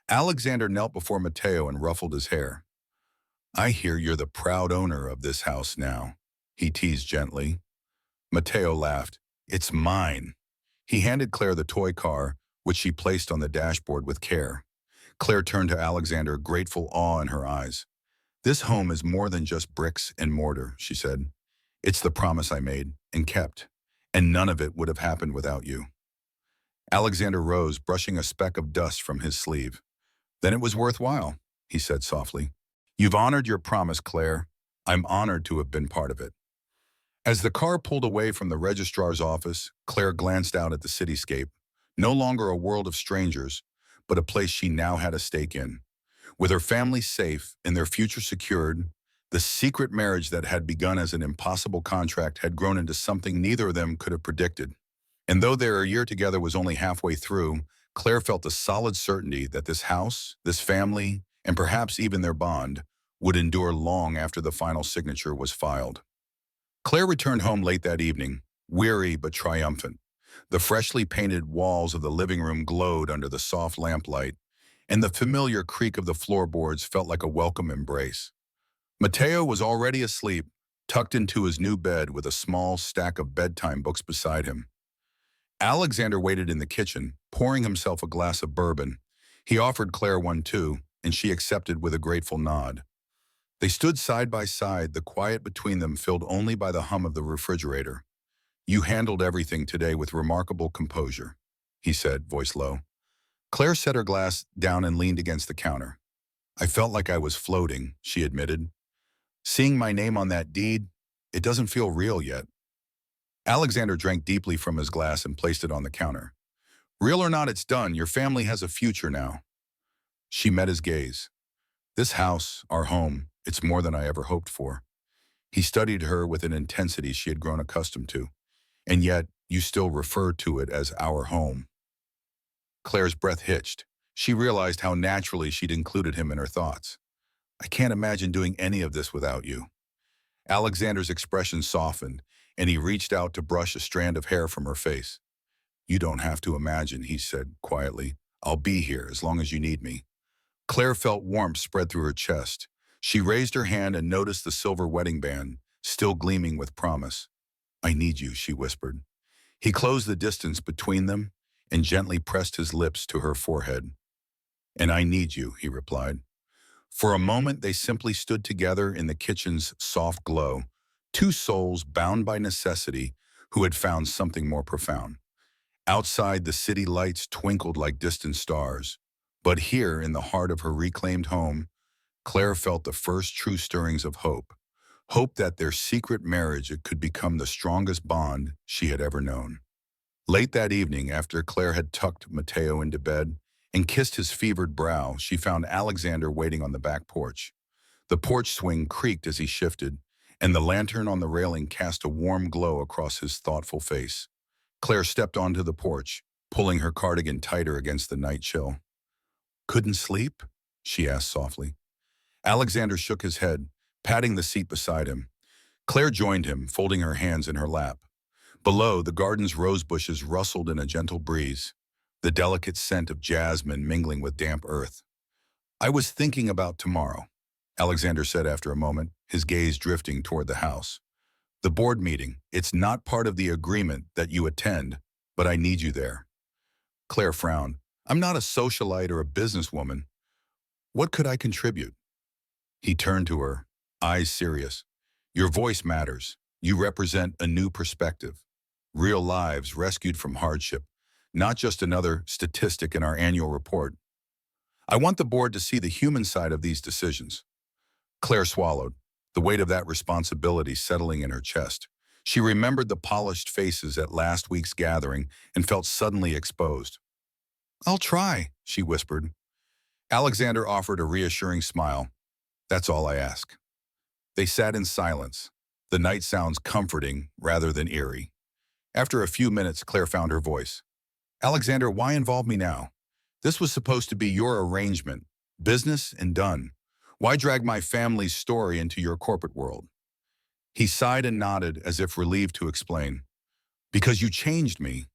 Alexander knelt before Mateo and ruffled his hair. "I hear you're the proud owner of this house now," he teased gently. Mateo laughed. "It's mine." He handed Claire the toy car, which she placed on the dashboard with care. Claire turned to Alexander, grateful awe in her eyes. "This home is more than just bricks and mortar," she said. "It's the promise I made and kept, and none of it would have happened without you." Alexander rose, brushing a speck of dust from his sleeve. "Then it was worthwhile," he said softly. "You've honored your promise, Claire. I'm honored to have been part of it." As the car pulled away from the registrar's office, Claire glanced out at the cityscape, no longer a world of strangers, but a place she now had a stake in. With her family safe and their future secured, the secret marriage that had begun as an impossible contract had grown into something neither of them could have predicted. And though their year together was only halfway through, Claire felt a solid certainty that this house, this family, and perhaps even their bond, would endure long after the final signature was filed. Claire returned home late that evening, weary but triumphant. The freshly painted walls of the living room glowed under the soft lamplight, and the familiar creak of the floorboards felt like a welcome embrace. Mateo was already asleep, tucked into his new bed with a small stack of bedtime books beside him. Alexander waited in the kitchen, pouring himself a glass of bourbon. He offered Claire one too, and she accepted with a grateful nod. They stood side by side, the quiet between them filled only by the hum of the refrigerator. "You handled everything today with remarkable composure," he said, voice low. Claire set her glass down and leaned against the counter. "I felt like I was floating," she admitted. "Seeing my name on that deed, it doesn't feel real yet." Alexander drank deeply from his glass and placed it on the counter. "Real or not, it's done. Your family has a future now." She met his gaze. "This house, our home, it's more than I ever hoped for." He studied her with an intensity she had grown accustomed to. "And yet, you still refer to it as our home." Claire's breath hitched. She realized how naturally she'd included him in her thoughts. "I can't imagine doing any of this without you." Alexander's expression softened, and he reached out to brush a strand of hair from her face. "You don't have to imagine," he said quietly. "I'll be here as long as you need me." Claire felt warmth spread through her chest. She raised her hand and noticed the silver wedding band, still gleaming with promise. "I need you," she whispered. He closed the distance between them and gently pressed his lips to her forehead. "And I need you," he replied. For a moment, they simply stood together in the kitchen's soft glow, two souls bound by necessity who had found something more profound. Outside, the city lights twinkled like distant stars. But here, in the heart of her reclaimed home, Claire felt the first true stirrings of hope. Hope that their secret marriage could become the strongest bond she had ever known. Late that evening, after Claire had tucked Mateo into bed and kissed his fevered brow, she found Alexander waiting on the back porch. The porch swing creaked as he shifted, and the lantern on the railing cast a warm glow across his thoughtful face. Claire stepped onto the porch, pulling her cardigan tighter against the night chill. "Couldn't sleep?" she asked softly. Alexander shook his head, patting the seat beside him. Claire joined him, folding her hands in her lap. Below, the garden's rose bushes rustled in a gentle breeze, the delicate scent of jasmine mingling with damp earth. "I was thinking about tomorrow," Alexander said after a moment, his gaze drifting toward the house. "The board meeting, it's not part of the agreement that you attend, but I need you there." Claire frowned. "I'm not a socialite or a businesswoman. What could I contribute?" He turned to her, eyes serious. "Your voice matters. You represent a new perspective. Real lives rescued from hardship, not just another statistic in our annual report. I want the board to see the human side of these decisions." Claire swallowed, the weight of that responsibility settling in her chest. She remembered the polished faces at last week's gathering and felt suddenly exposed. "I'll try," she whispered. Alexander offered a reassuring smile. "That's all I ask." They sat in silence. The night sounds comforting rather than eerie. After a few minutes, Claire found her voice. Alexander, why involve me now? This was supposed to be your arrangement, business and done. Why drag my family's story into your corporate world? He sighed and nodded as if relieved to explain. Because you changed me.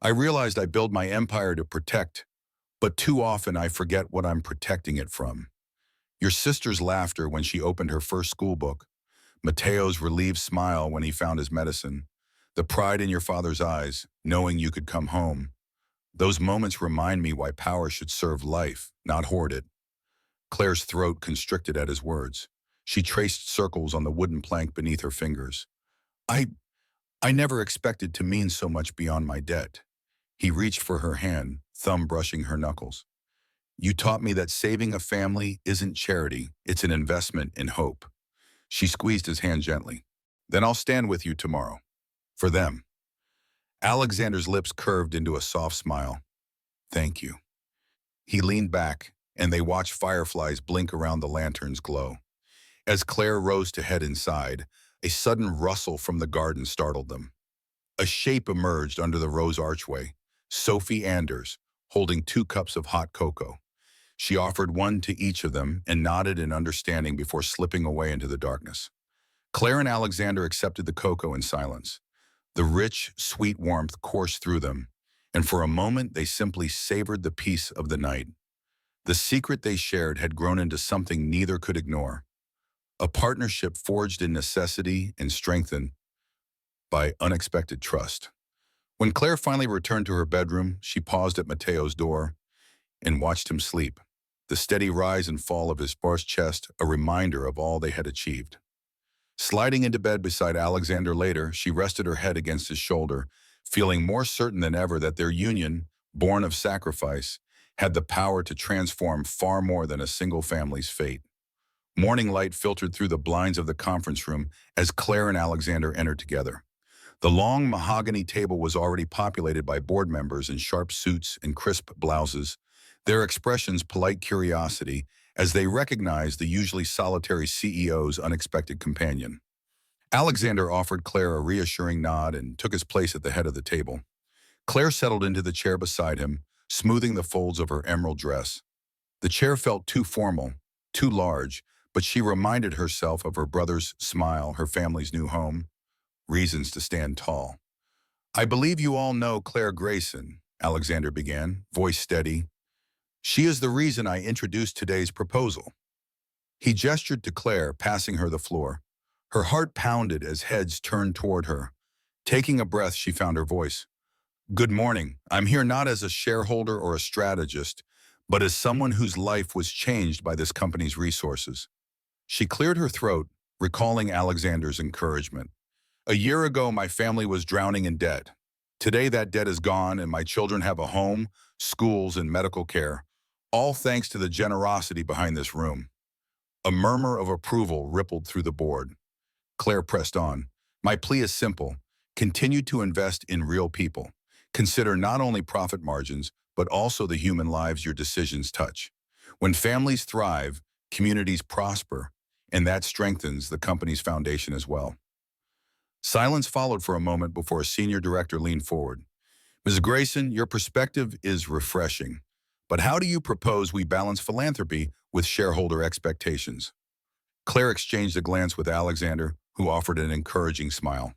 I realized I build my empire to protect, but too often I forget what I'm protecting it from. Your sister's laughter when she opened her first school book, Mateo's relieved smile when he found his medicine, the pride in your father's eyes, knowing you could come home. Those moments remind me why power should serve life, not hoard it. Claire's throat constricted at his words. She traced circles on the wooden plank beneath her fingers. I, I never expected to mean so much beyond my debt. He reached for her hand, thumb brushing her knuckles. You taught me that saving a family isn't charity, it's an investment in hope. She squeezed his hand gently. Then I'll stand with you tomorrow. For them. Alexander's lips curved into a soft smile. Thank you. He leaned back, and they watched fireflies blink around the lantern's glow. As Claire rose to head inside, a sudden rustle from the garden startled them. A shape emerged under the rose archway, Sophie Anders, holding 2 cups of hot cocoa. She offered one to each of them and nodded in understanding before slipping away into the darkness. Claire and Alexander accepted the cocoa in silence. The rich, sweet warmth coursed through them, and for a moment they simply savored the peace of the night. The secret they shared had grown into something neither could ignore, a partnership forged in necessity and strengthened by unexpected trust. When Claire finally returned to her bedroom, she paused at Mateo's door and watched him sleep, the steady rise and fall of his sparse chest a reminder of all they had achieved. Sliding into bed beside Alexander later, she rested her head against his shoulder, feeling more certain than ever that their union, born of sacrifice, had the power to transform far more than a single family's fate. Morning light filtered through the blinds of the conference room as Claire and Alexander entered together. The long mahogany table was already populated by board members in sharp suits and crisp blouses, their expressions polite curiosity as they recognized the usually solitary CEO's unexpected companion. Alexander offered Claire a reassuring nod and took his place at the head of the table. Claire settled into the chair beside him, smoothing the folds of her emerald dress. The chair felt too formal, too large, but she reminded herself of her brother's smile, her family's new home, reasons to stand tall. I believe you all know Claire Grayson, Alexander began, voice steady. She is the reason I introduced today's proposal. He gestured to Claire, passing her the floor. Her heart pounded as heads turned toward her. Taking a breath, she found her voice. Good morning. I'm here not as a shareholder or a strategist, but as someone whose life was changed by this company's resources. She cleared her throat, recalling Alexander's encouragement. A year ago, my family was drowning in debt. Today, that debt is gone, and my children have a home, schools, and medical care, all thanks to the generosity behind this room. A murmur of approval rippled through the board. Claire pressed on. My plea is simple. Continue to invest in real people. Consider not only profit margins, but also the human lives your decisions touch. When families thrive, communities prosper, and that strengthens the company's foundation as well. Silence followed for a moment before a senior director leaned forward. Ms. Grayson, your perspective is refreshing, but how do you propose we balance philanthropy with shareholder expectations? Claire exchanged a glance with Alexander, who offered an encouraging smile.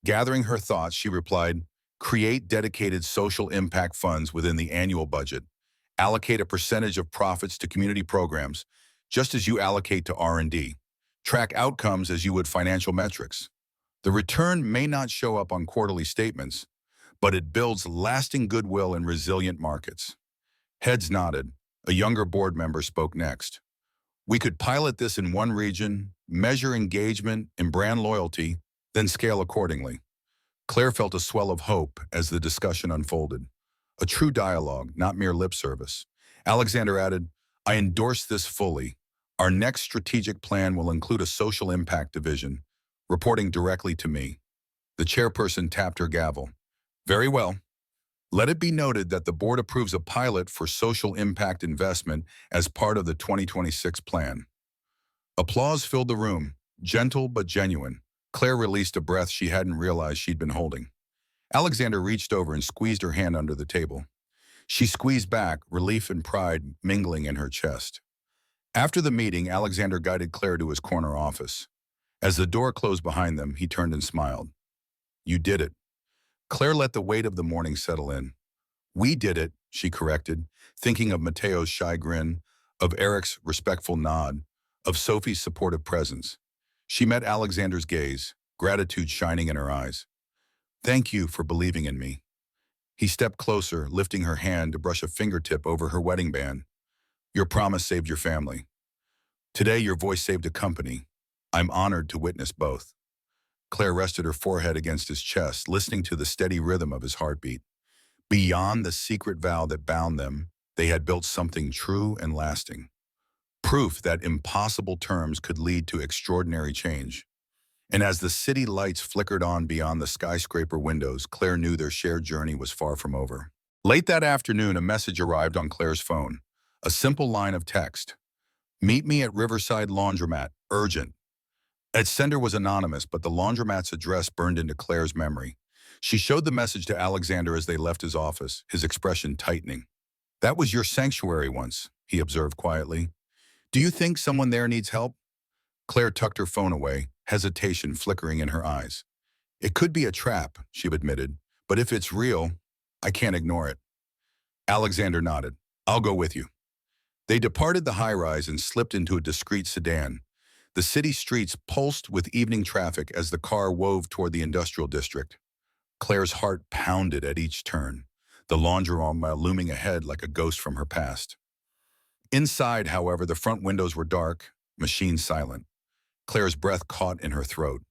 Gathering her thoughts, she replied, create dedicated social impact funds within the annual budget. Allocate a percentage of profits to community programs, just as you allocate to R&D. Track outcomes as you would financial metrics. The return may not show up on quarterly statements, but it builds lasting goodwill in resilient markets. Heads nodded. A younger board member spoke next. We could pilot this in one region, measure engagement and brand loyalty, then scale accordingly. Claire felt a swell of hope as the discussion unfolded. A true dialogue, not mere lip service. Alexander added, I endorse this fully. Our next strategic plan will include a social impact division, reporting directly to me. The chairperson tapped her gavel. Very well. Let it be noted that the board approves a pilot for social impact investment as part of the 2026 plan. Applause filled the room, gentle but genuine. Claire released a breath she hadn't realized she'd been holding. Alexander reached over and squeezed her hand under the table. She squeezed back, relief and pride mingling in her chest. After the meeting, Alexander guided Claire to his corner office. As the door closed behind them, he turned and smiled. "You did it." Claire let the weight of the morning settle in. "We did it," she corrected, thinking of Mateo's shy grin, of Eric's respectful nod, of Sophie's supportive presence. She met Alexander's gaze, gratitude shining in her eyes. "Thank you for believing in me." He stepped closer, lifting her hand to brush a fingertip over her wedding band. "Your promise saved your family. Today your voice saved a company. I'm honored to witness both." Claire rested her forehead against his chest, listening to the steady rhythm of his heartbeat. Beyond the secret vow that bound them, they had built something true and lasting. Proof that impossible terms could lead to extraordinary change. And as the city lights flickered on beyond the skyscraper windows, Claire knew their shared journey was far from over. Late that afternoon, a message arrived on Claire's phone. A simple line of text. "Meet me at Riverside Laundromat. Urgent." Its sender was anonymous, but the laundromat's address burned into Claire's memory. She showed the message to Alexander as they left his office, his expression tightening. "That was your sanctuary once," he observed quietly. "Do you think someone there needs help?" Claire tucked her phone away, hesitation flickering in her eyes. "It could be a trap," she admitted, "but if it's real, I can't ignore it." Alexander nodded. "I'll go with you." They departed the high-rise and slipped into a discreet sedan. The city streets pulsed with evening traffic as the car wove toward the industrial district. Claire's heart pounded at each turn, the laundromat looming ahead like a ghost from her past. Inside, however, the front windows were dark, machines silent. Claire's breath caught in her throat.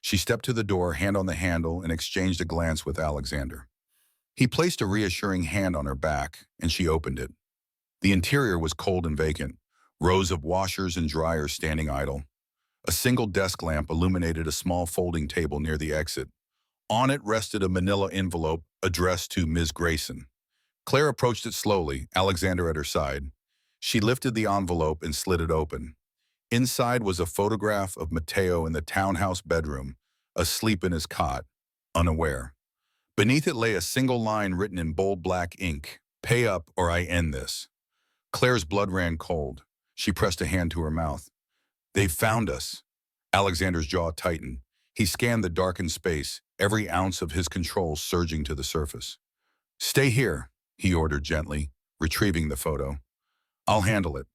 She stepped to the door, hand on the handle, and exchanged a glance with Alexander. He placed a reassuring hand on her back, and she opened it. The interior was cold and vacant, rows of washers and dryers standing idle. A single desk lamp illuminated a small folding table near the exit. On it rested a manila envelope addressed to Ms. Grayson. Claire approached it slowly, Alexander at her side. She lifted the envelope and slid it open. Inside was a photograph of Mateo in the townhouse bedroom, asleep in his cot, unaware. Beneath it lay a single line written in bold black ink, "Pay up or I end this." Claire's blood ran cold. She pressed a hand to her mouth. "They've found us." Alexander's jaw tightened. He scanned the darkened space, every ounce of his control surging to the surface. "Stay here," he ordered gently, retrieving the photo. "I'll handle it."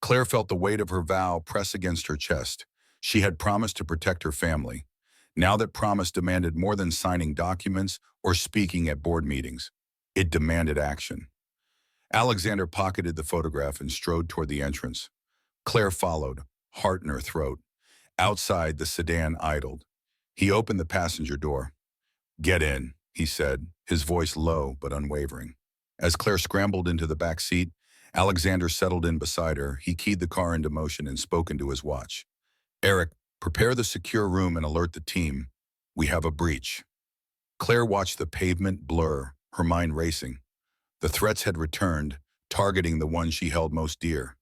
Claire felt the weight of her vow press against her chest. She had promised to protect her family. Now that promise demanded more than signing documents or speaking at board meetings. It demanded action. Alexander pocketed the photograph and strode toward the entrance. Claire followed, heart in her throat. Outside, the sedan idled. He opened the passenger door. "Get in," he said, his voice low but unwavering. As Claire scrambled into the back seat, Alexander settled in beside her. He keyed the car into motion and spoke into his watch. "Eric, prepare the secure room and alert the team. We have a breach." Claire watched the pavement blur, her mind racing. The threats had returned, targeting the one she held most dear.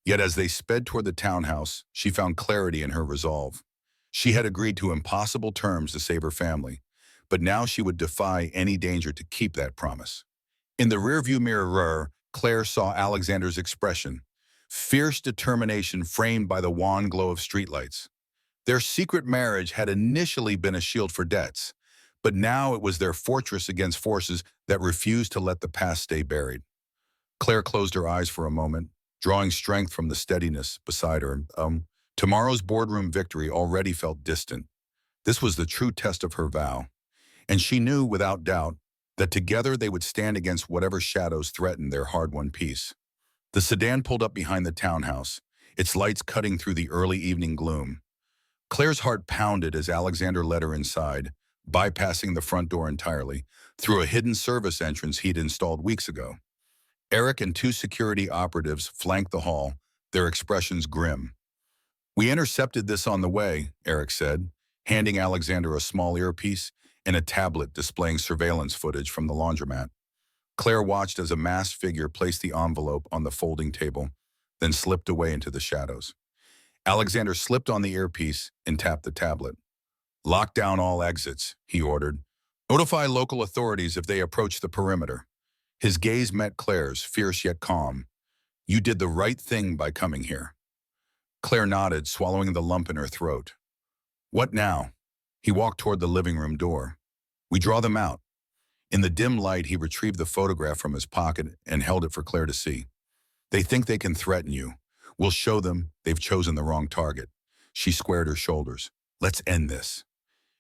Yet as they sped toward the townhouse, she found clarity in her resolve. She had agreed to impossible terms to save her family, but now she would defy any danger to keep that promise. In the rearview mirror, Claire saw Alexander's expression, fierce determination framed by the wan glow of streetlights. Their secret marriage had initially been a shield for debts, but now it was their fortress against forces that refused to let the past stay buried. Claire closed her eyes for a moment, drawing strength from the steadiness beside her. Tomorrow's boardroom victory already felt distant. This was the true test of her vow, and she knew without doubt that together they would stand against whatever shadows threatened their hard-won peace. The sedan pulled up behind the townhouse, its lights cutting through the early evening gloom. Claire's heart pounded as Alexander led her inside, bypassing the front door entirely, through a hidden service entrance he'd installed weeks ago. Eric and two security operatives flanked the hall, their expressions grim. "We intercepted this on the way," Eric said, handing Alexander a small earpiece and a tablet displaying surveillance footage from the laundromat. Claire watched as a masked figure placed the envelope on the folding table, then slipped away into the shadows. Alexander slipped on the earpiece and tapped the tablet. Lock down all exits, he ordered. Notify local authorities if they approach the perimeter. His gaze met Claire's, fierce yet calm. You did the right thing by coming here. Claire nodded, swallowing the lump in her throat. What now? He walked toward the living room door. We draw them out. In the dim light, he retrieved the photograph from his pocket and held it for Claire to see. They think they can threaten you. We'll show them they've chosen the wrong target. She squared her shoulders. Let's end this.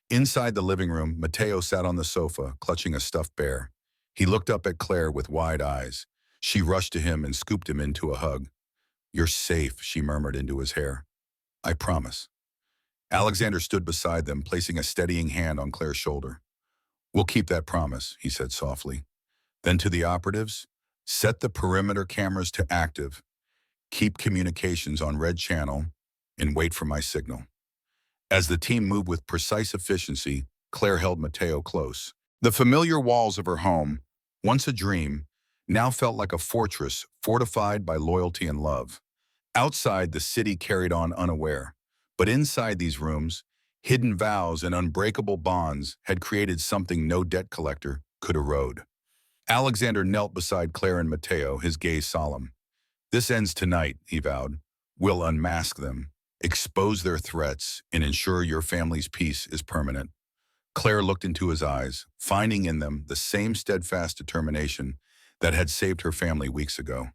Inside the living room, Mateo sat on the sofa, clutching a stuffed bear. He looked up at Claire with wide eyes. She rushed to him and scooped him into a hug. You're safe, she murmured into his hair. I promise. Alexander stood beside them, placing a steadying hand on Claire's shoulder. We'll keep that promise, he said softly. Then to the operatives, set the perimeter cameras to active. Keep communications on red channel and wait for my signal. As the team moved with precise efficiency, Claire held Mateo close. The familiar walls of her home, once a dream, now felt like a fortress fortified by loyalty and love. Outside, the city carried on unaware, but inside these rooms, hidden vows and unbreakable bonds had created something no debt collector could erode. Alexander knelt beside Claire and Mateo, his gaze solemn. This ends tonight, he vowed. We'll unmask them, expose their threats, and ensure your family's peace is permanent. Claire looked into his eyes, finding in them the same steadfast determination that had saved her family weeks ago.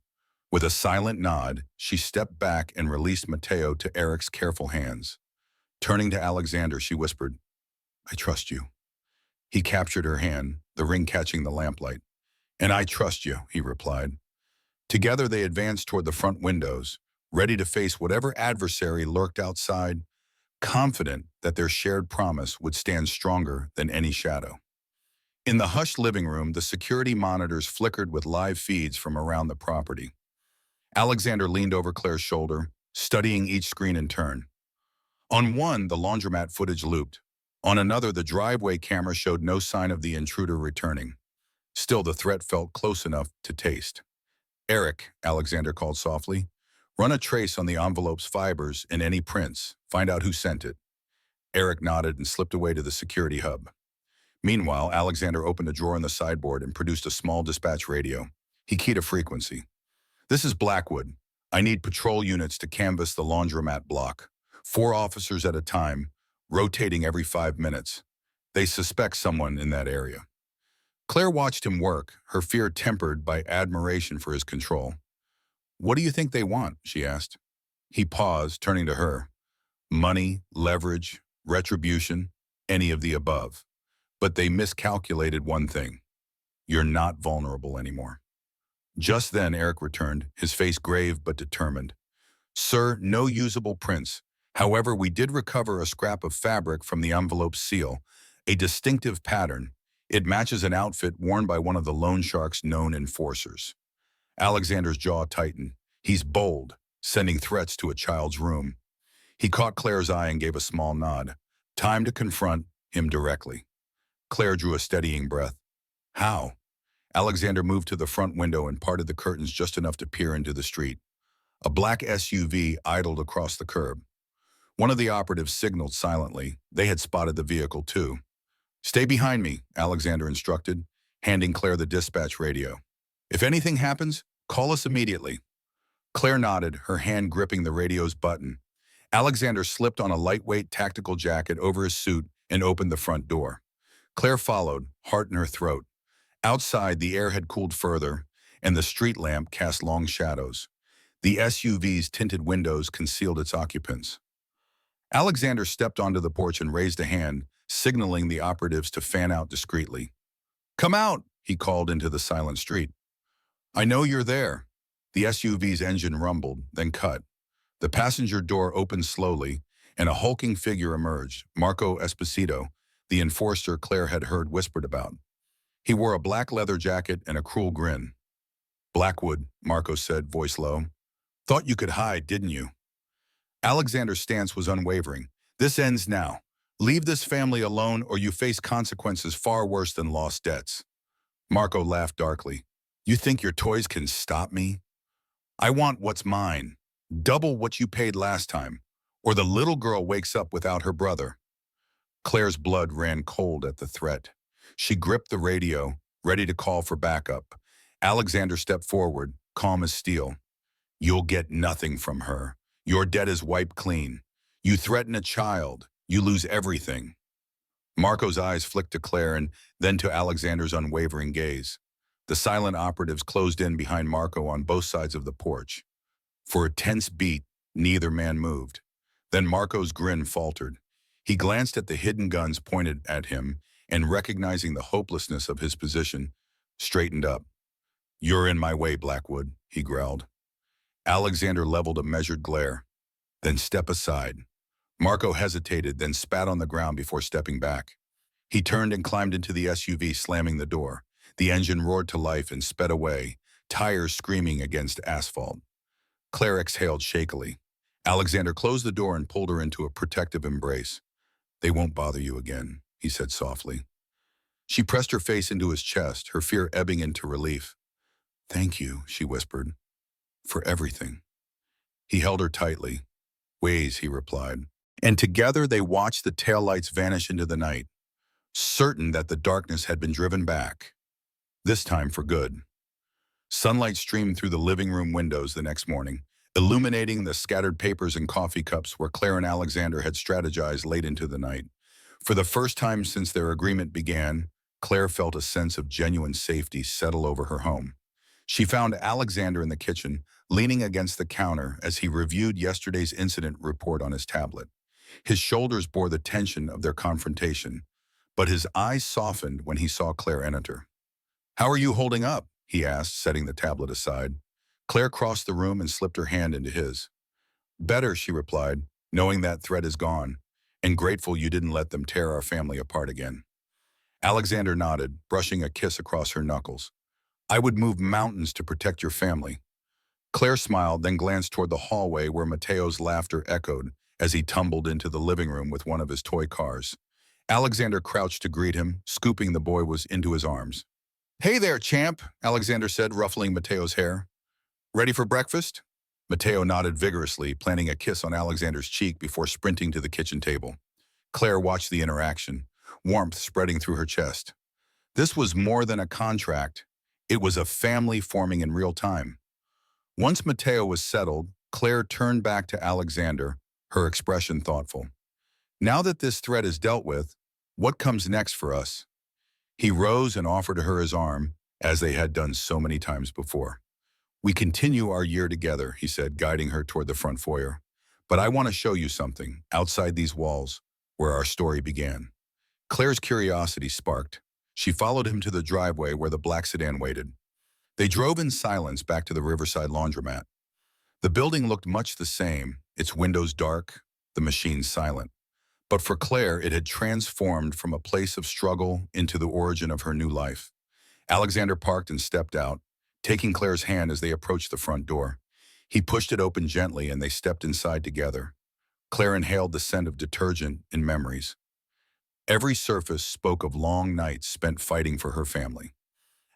With a silent nod, she stepped back and released Mateo to Eric's careful hands. Turning to Alexander, she whispered, I trust you. He captured her hand, the ring catching the lamplight. And I trust you, he replied. Together they advanced toward the front windows, ready to face whatever adversary lurked outside, confident that their shared promise would stand stronger than any shadow. In the hushed living room, the security monitors flickered with live feeds from around the property. Alexander leaned over Claire's shoulder, studying each screen in turn. On one, the laundromat footage looped. On another, the driveway camera showed no sign of the intruder returning. Still, the threat felt close enough to taste. Eric, Alexander called softly, run a trace on the envelope's fibers and any prints. Find out who sent it. Eric nodded and slipped away to the security hub. Meanwhile, Alexander opened a drawer in the sideboard and produced a small dispatch radio. He keyed a frequency. This is Blackwood. I need patrol units to canvass the laundromat block. 4 officers at a time, rotating every 5 minutes. They suspect someone in that area. Claire watched him work, her fear tempered by admiration for his control. What do you think they want? She asked. He paused, turning to her. Money, leverage, retribution, any of the above. But they miscalculated one thing. You're not vulnerable anymore. Just then, Eric returned, his face grave but determined. Sir, no usable prints. However, we did recover a scrap of fabric from the envelope's seal, a distinctive pattern. It matches an outfit worn by one of the loan shark's known enforcers. Alexander's jaw tightened. He's bold, sending threats to a child's room. He caught Claire's eye and gave a small nod. Time to confront him directly. Claire drew a steadying breath. How? Alexander moved to the front window and parted the curtains just enough to peer into the street. A black SUV idled across the curb. One of the operatives signaled silently. They had spotted the vehicle too. Stay behind me, Alexander instructed, handing Claire the dispatch radio. If anything happens, call us immediately. Claire nodded, her hand gripping the radio's button. Alexander slipped on a lightweight tactical jacket over his suit and opened the front door. Claire followed, heart in her throat. Outside, the air had cooled further, and the street lamp cast long shadows. The SUV's tinted windows concealed its occupants. Alexander stepped onto the porch and raised a hand, signaling the operatives to fan out discreetly. Come out, he called into the silent street. I know you're there. The SUV's engine rumbled, then cut. The passenger door opened slowly, and a hulking figure emerged, Marco Esposito, the enforcer Claire had heard whispered about. He wore a black leather jacket and a cruel grin. Blackwood, Marco said, voice low. Thought you could hide, didn't you? Alexander's stance was unwavering. This ends now. Leave this family alone or you face consequences far worse than lost debts. Marco laughed darkly. You think your toys can stop me? I want what's mine. Double what you paid last time, or the little girl wakes up without her brother. Claire's blood ran cold at the threat. She gripped the radio, ready to call for backup. Alexander stepped forward, calm as steel. You'll get nothing from her. Your debt is wiped clean. You threaten a child, you lose everything. Marco's eyes flicked to Claire and then to Alexander's unwavering gaze. The silent operatives closed in behind Marco on both sides of the porch. For a tense beat, neither man moved. Then Marco's grin faltered. He glanced at the hidden guns pointed at him and, recognizing the hopelessness of his position, straightened up. You're in my way, Blackwood, he growled. Alexander leveled a measured glare. Then step aside. Marco hesitated, then spat on the ground before stepping back. He turned and climbed into the SUV, slamming the door. The engine roared to life and sped away, tires screaming against asphalt. Claire exhaled shakily. Alexander closed the door and pulled her into a protective embrace. They won't bother you again, he said softly. She pressed her face into his chest, her fear ebbing into relief. Thank you, she whispered, for everything. He held her tightly. Ways, he replied. And together they watched the taillights vanish into the night, certain that the darkness had been driven back, this time for good. Sunlight streamed through the living room windows the next morning, illuminating the scattered papers and coffee cups where Claire and Alexander had strategized late into the night. For the first time since their agreement began, Claire felt a sense of genuine safety settle over her home. She found Alexander in the kitchen, leaning against the counter as he reviewed yesterday's incident report on his tablet. His shoulders bore the tension of their confrontation, but his eyes softened when he saw Claire enter. How are you holding up? He asked, setting the tablet aside. Claire crossed the room and slipped her hand into his. Better, she replied, knowing that threat is gone, and grateful you didn't let them tear our family apart again. Alexander nodded, brushing a kiss across her knuckles. I would move mountains to protect your family. Claire smiled, then glanced toward the hallway where Mateo's laughter echoed as he tumbled into the living room with one of his toy cars. Alexander crouched to greet him, scooping the boy into his arms. Hey there, champ, Alexander said, ruffling Mateo's hair. Ready for breakfast? Mateo nodded vigorously, planting a kiss on Alexander's cheek before sprinting to the kitchen table. Claire watched the interaction, warmth spreading through her chest. This was more than a contract. It was a family forming in real time. Once Mateo was settled, Claire turned back to Alexander, her expression thoughtful. Now that this threat is dealt with, what comes next for us? He rose and offered her his arm, as they had done so many times before. We continue our year together, he said, guiding her toward the front foyer. But I want to show you something, outside these walls, where our story began. Claire's curiosity sparked. She followed him to the driveway where the black sedan waited. They drove in silence back to the Riverside laundromat. The building looked much the same, its windows dark, the machines silent. But for Claire, it had transformed from a place of struggle into the origin of her new life. Alexander parked and stepped out, taking Claire's hand as they approached the front door. He pushed it open gently and they stepped inside together. Claire inhaled the scent of detergent and memories. Every surface spoke of long nights spent fighting for her family.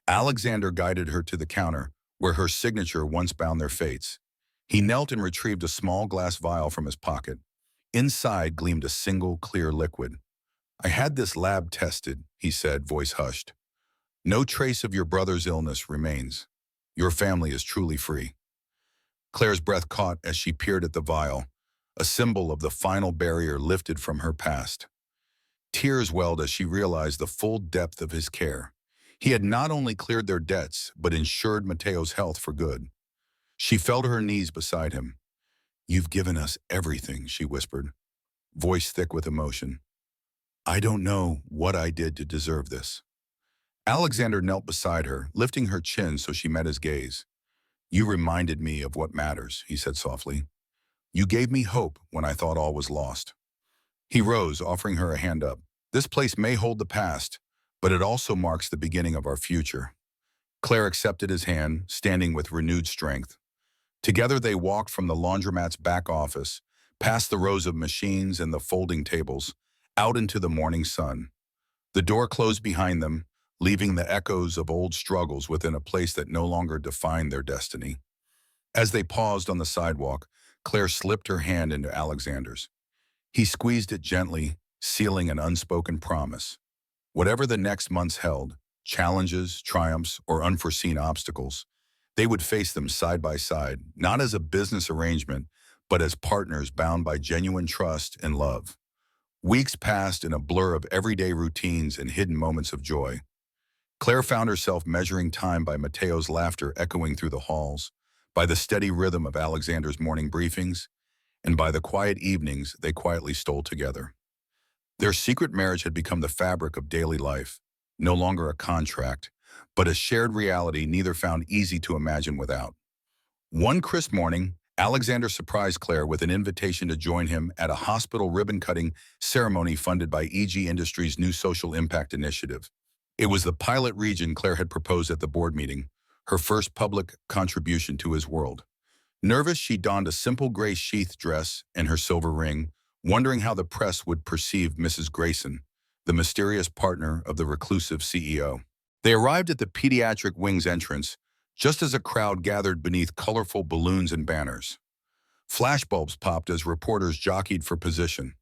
Alexander guided her to the counter, where her signature once bound their fates. He knelt and retrieved a small glass vial from his pocket. Inside gleamed a single clear liquid. I had this lab tested, he said, voice hushed. No trace of your brother's illness remains. Your family is truly free. Claire's breath caught as she peered at the vial, a symbol of the final barrier lifted from her past. Tears welled as she realized the full depth of his care. He had not only cleared their debts, but ensured Mateo's health for good. She fell to her knees beside him. You've given us everything, she whispered, voice thick with emotion. I don't know what I did to deserve this. Alexander knelt beside her, lifting her chin so she met his gaze. You reminded me of what matters, he said softly. You gave me hope when I thought all was lost. He rose, offering her a hand up. This place may hold the past, but it also marks the beginning of our future. Claire accepted his hand, standing with renewed strength. Together they walked from the laundromat's back office, past the rows of machines and the folding tables, out into the morning sun. The door closed behind them, leaving the echoes of old struggles within a place that no longer defined their destiny. As they paused on the sidewalk, Claire slipped her hand into Alexander's. He squeezed it gently, sealing an unspoken promise. Whatever the next months held, challenges, triumphs, or unforeseen obstacles, they would face them side by side, not as a business arrangement, but as partners bound by genuine trust and love. Weeks passed in a blur of everyday routines and hidden moments of joy. Claire found herself measuring time by Mateo's laughter echoing through the halls, by the steady rhythm of Alexander's morning briefings, and by the quiet evenings they quietly stole together. Their secret marriage had become the fabric of daily life, no longer a contract, but a shared reality neither found easy to imagine without. One crisp morning, Alexander surprised Claire with an invitation to join him at a hospital ribbon-cutting ceremony funded by EG Industries' new social impact initiative. It was the pilot region Claire had proposed at the board meeting, her first public contribution to his world. Nervous, she donned a simple gray sheath dress and her silver ring, wondering how the press would perceive Mrs. Grayson, the mysterious partner of the reclusive CEO. They arrived at the pediatric wing's entrance, just as a crowd gathered beneath colorful balloons and banners. Flashbulbs popped as reporters jockeyed for position.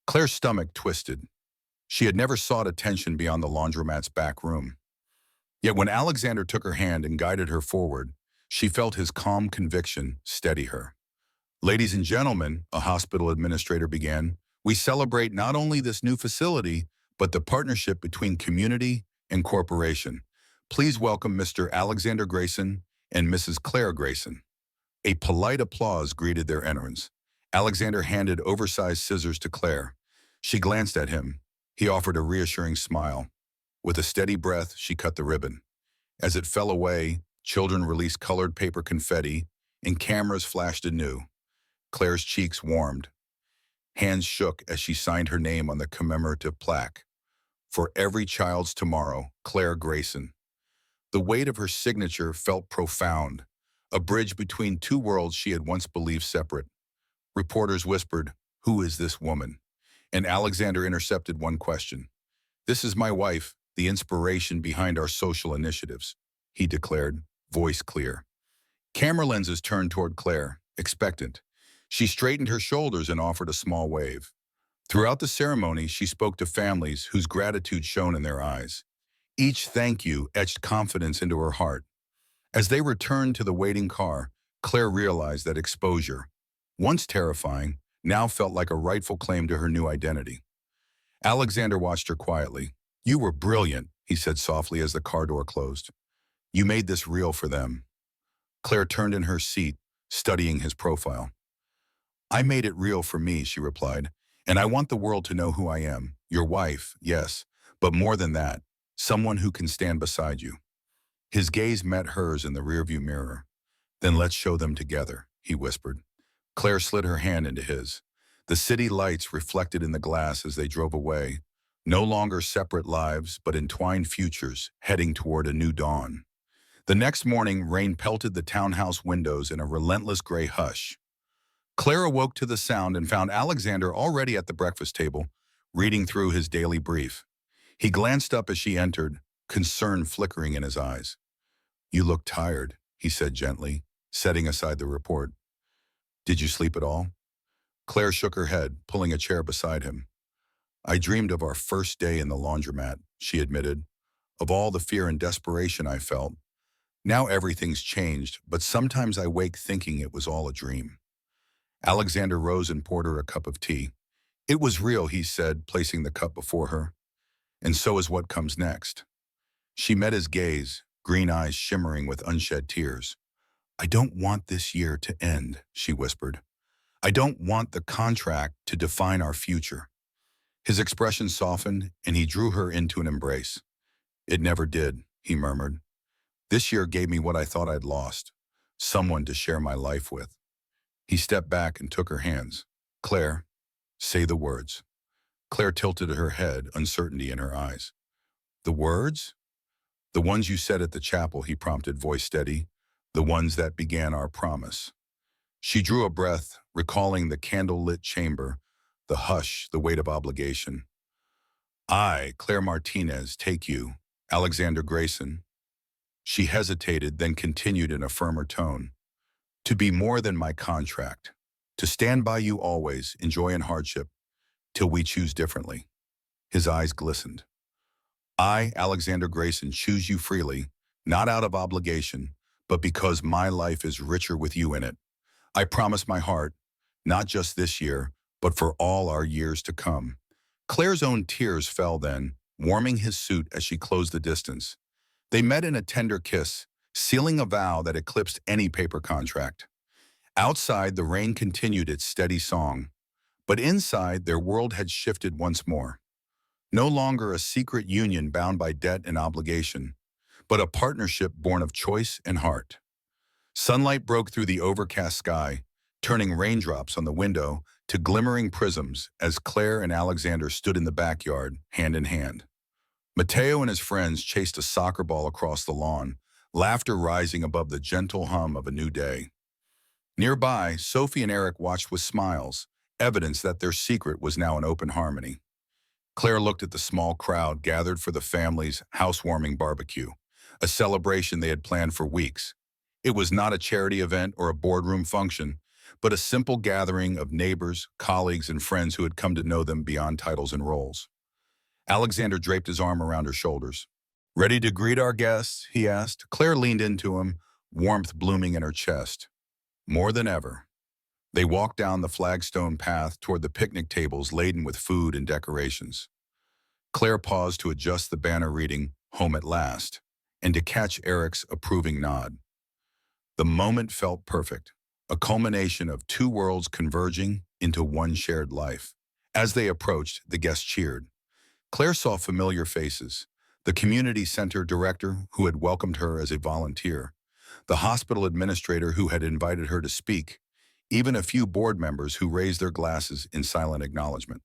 Claire's stomach twisted. She had never sought attention beyond the laundromat's back room. Yet when Alexander took her hand and guided her forward, she felt his calm conviction steady her. "Ladies and gentlemen," a hospital administrator began, "we celebrate not only this new facility, but the partnership between community and corporation. Please welcome Mr. Alexander Grayson and Mrs. Claire Grayson." A polite applause greeted their entrance. Alexander handed oversized scissors to Claire. She glanced at him. He offered a reassuring smile. With a steady breath, she cut the ribbon. As it fell away, children released colored paper confetti, and cameras flashed anew. Claire's cheeks warmed. Hands shook as she signed her name on the commemorative plaque. "For every child's tomorrow, Claire Grayson." The weight of her signature felt profound, a bridge between two worlds she had once believed separate. Reporters whispered, "Who is this woman?" And Alexander intercepted one question. "This is my wife, the inspiration behind our social initiatives," he declared, voice clear. Camera lenses turned toward Claire, expectant. She straightened her shoulders and offered a small wave. Throughout the ceremony, she spoke to families whose gratitude shone in their eyes. Each thank you etched confidence into her heart. As they returned to the waiting car, Claire realized that exposure, once terrifying, now felt like a rightful claim to her new identity. Alexander watched her quietly. "You were brilliant," he said softly as the car door closed. "You made this real for them." Claire turned in her seat, studying his profile. "I made it real for me," she replied, "and I want the world to know who I am. Your wife, yes, but more than that, someone who can stand beside you." His gaze met hers in the rearview mirror. "Then let's show them together," he whispered. Claire slid her hand into his. The city lights reflected in the glass as they drove away, no longer separate lives, but entwined futures heading toward a new dawn. The next morning, rain pelted the townhouse windows in a relentless gray hush. Claire awoke to the sound and found Alexander already at the breakfast table, reading through his daily brief. He glanced up as she entered, concern flickering in his eyes. "You look tired," he said gently, setting aside the report. "Did you sleep at all?" Claire shook her head, pulling a chair beside him. "I dreamed of our first day in the laundromat," she admitted, "of all the fear and desperation I felt. Now everything's changed, but sometimes I wake thinking it was all a dream." Alexander rose and poured her a cup of tea. "It was real," he said, placing the cup before her. "And so is what comes next." She met his gaze, green eyes shimmering with unshed tears. "I don't want this year to end," she whispered. "I don't want the contract to define our future." His expression softened, and he drew her into an embrace. "It never did," he murmured. "This year gave me what I thought I'd lost, someone to share my life with." He stepped back and took her hands. "Claire, say the words." Claire tilted her head, uncertainty in her eyes. "The words?" "The ones you said at the chapel," he prompted, voice steady. "The ones that began our promise." She drew a breath, recalling the candle-lit chamber, the hush, the weight of obligation. "I, Claire Martinez, take you, Alexander Grayson." She hesitated, then continued in a firmer tone. "To be more than my contract. To stand by you always, in joy and hardship. till we choose differently. His eyes glistened. I, Alexander Grayson, choose you freely, not out of obligation, but because my life is richer with you in it. I promise my heart, not just this year, but for all our years to come. Claire's own tears fell then, warming his suit as she closed the distance. They met in a tender kiss, sealing a vow that eclipsed any paper contract. Outside, the rain continued its steady song, but inside, their world had shifted once more. No longer a secret union bound by debt and obligation, but a partnership born of choice and heart. Sunlight broke through the overcast sky, turning raindrops on the window to glimmering prisms as Claire and Alexander stood in the backyard, hand in hand. Mateo and his friends chased a soccer ball across the lawn, laughter rising above the gentle hum of a new day. Nearby, Sophie and Eric watched with smiles, evidence that their secret was now an open harmony. Claire looked at the small crowd gathered for the family's housewarming barbecue, a celebration they had planned for weeks. It was not a charity event or a boardroom function, but a simple gathering of neighbors, colleagues, and friends who had come to know them beyond titles and roles. Alexander draped his arm around her shoulders. "Ready to greet our guests?" he asked. Claire leaned into him, warmth blooming in her chest. More than ever. They walked down the flagstone path toward the picnic tables laden with food and decorations. Claire paused to adjust the banner reading, "Home at Last," and to catch Eric's approving nod. The moment felt perfect, a culmination of two worlds converging into one shared life. As they approached, the guests cheered. Claire saw familiar faces, the community center director who had welcomed her as a volunteer, the hospital administrator who had invited her to speak, even a few board members who raised their glasses in silent acknowledgement.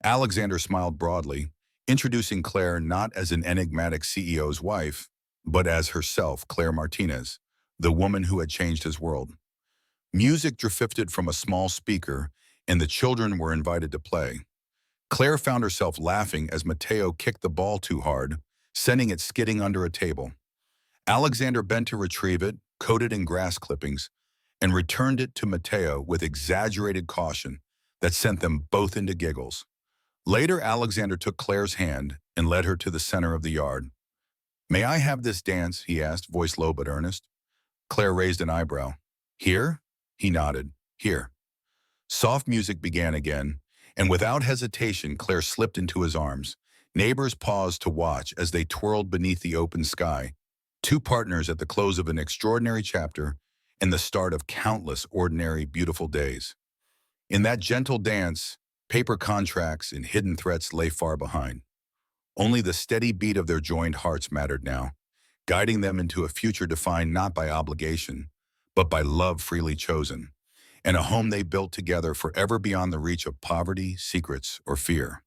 Alexander smiled broadly, introducing Claire not as an enigmatic CEO's wife, but as herself, Claire Martinez, the woman who had changed his world. Music drifted from a small speaker, and the children were invited to play. Claire found herself laughing as Mateo kicked the ball too hard, sending it skidding under a table. Alexander bent to retrieve it, coated in grass clippings, and returned it to Mateo with exaggerated caution that sent them both into giggles. Later, Alexander took Claire's hand and led her to the center of the yard. "May I have this dance?" he asked, voice low but earnest. Claire raised an eyebrow. "Here?" He nodded. "Here." Soft music began again, and without hesitation, Claire slipped into his arms. Neighbors paused to watch as they twirled beneath the open sky, two partners at the close of an extraordinary chapter and the start of countless ordinary, beautiful days. In that gentle dance, paper contracts and hidden threats lay far behind. Only the steady beat of their joined hearts mattered now, guiding them into a future defined not by obligation, but by love freely chosen, and a home they built together forever beyond the reach of poverty, secrets, or fear.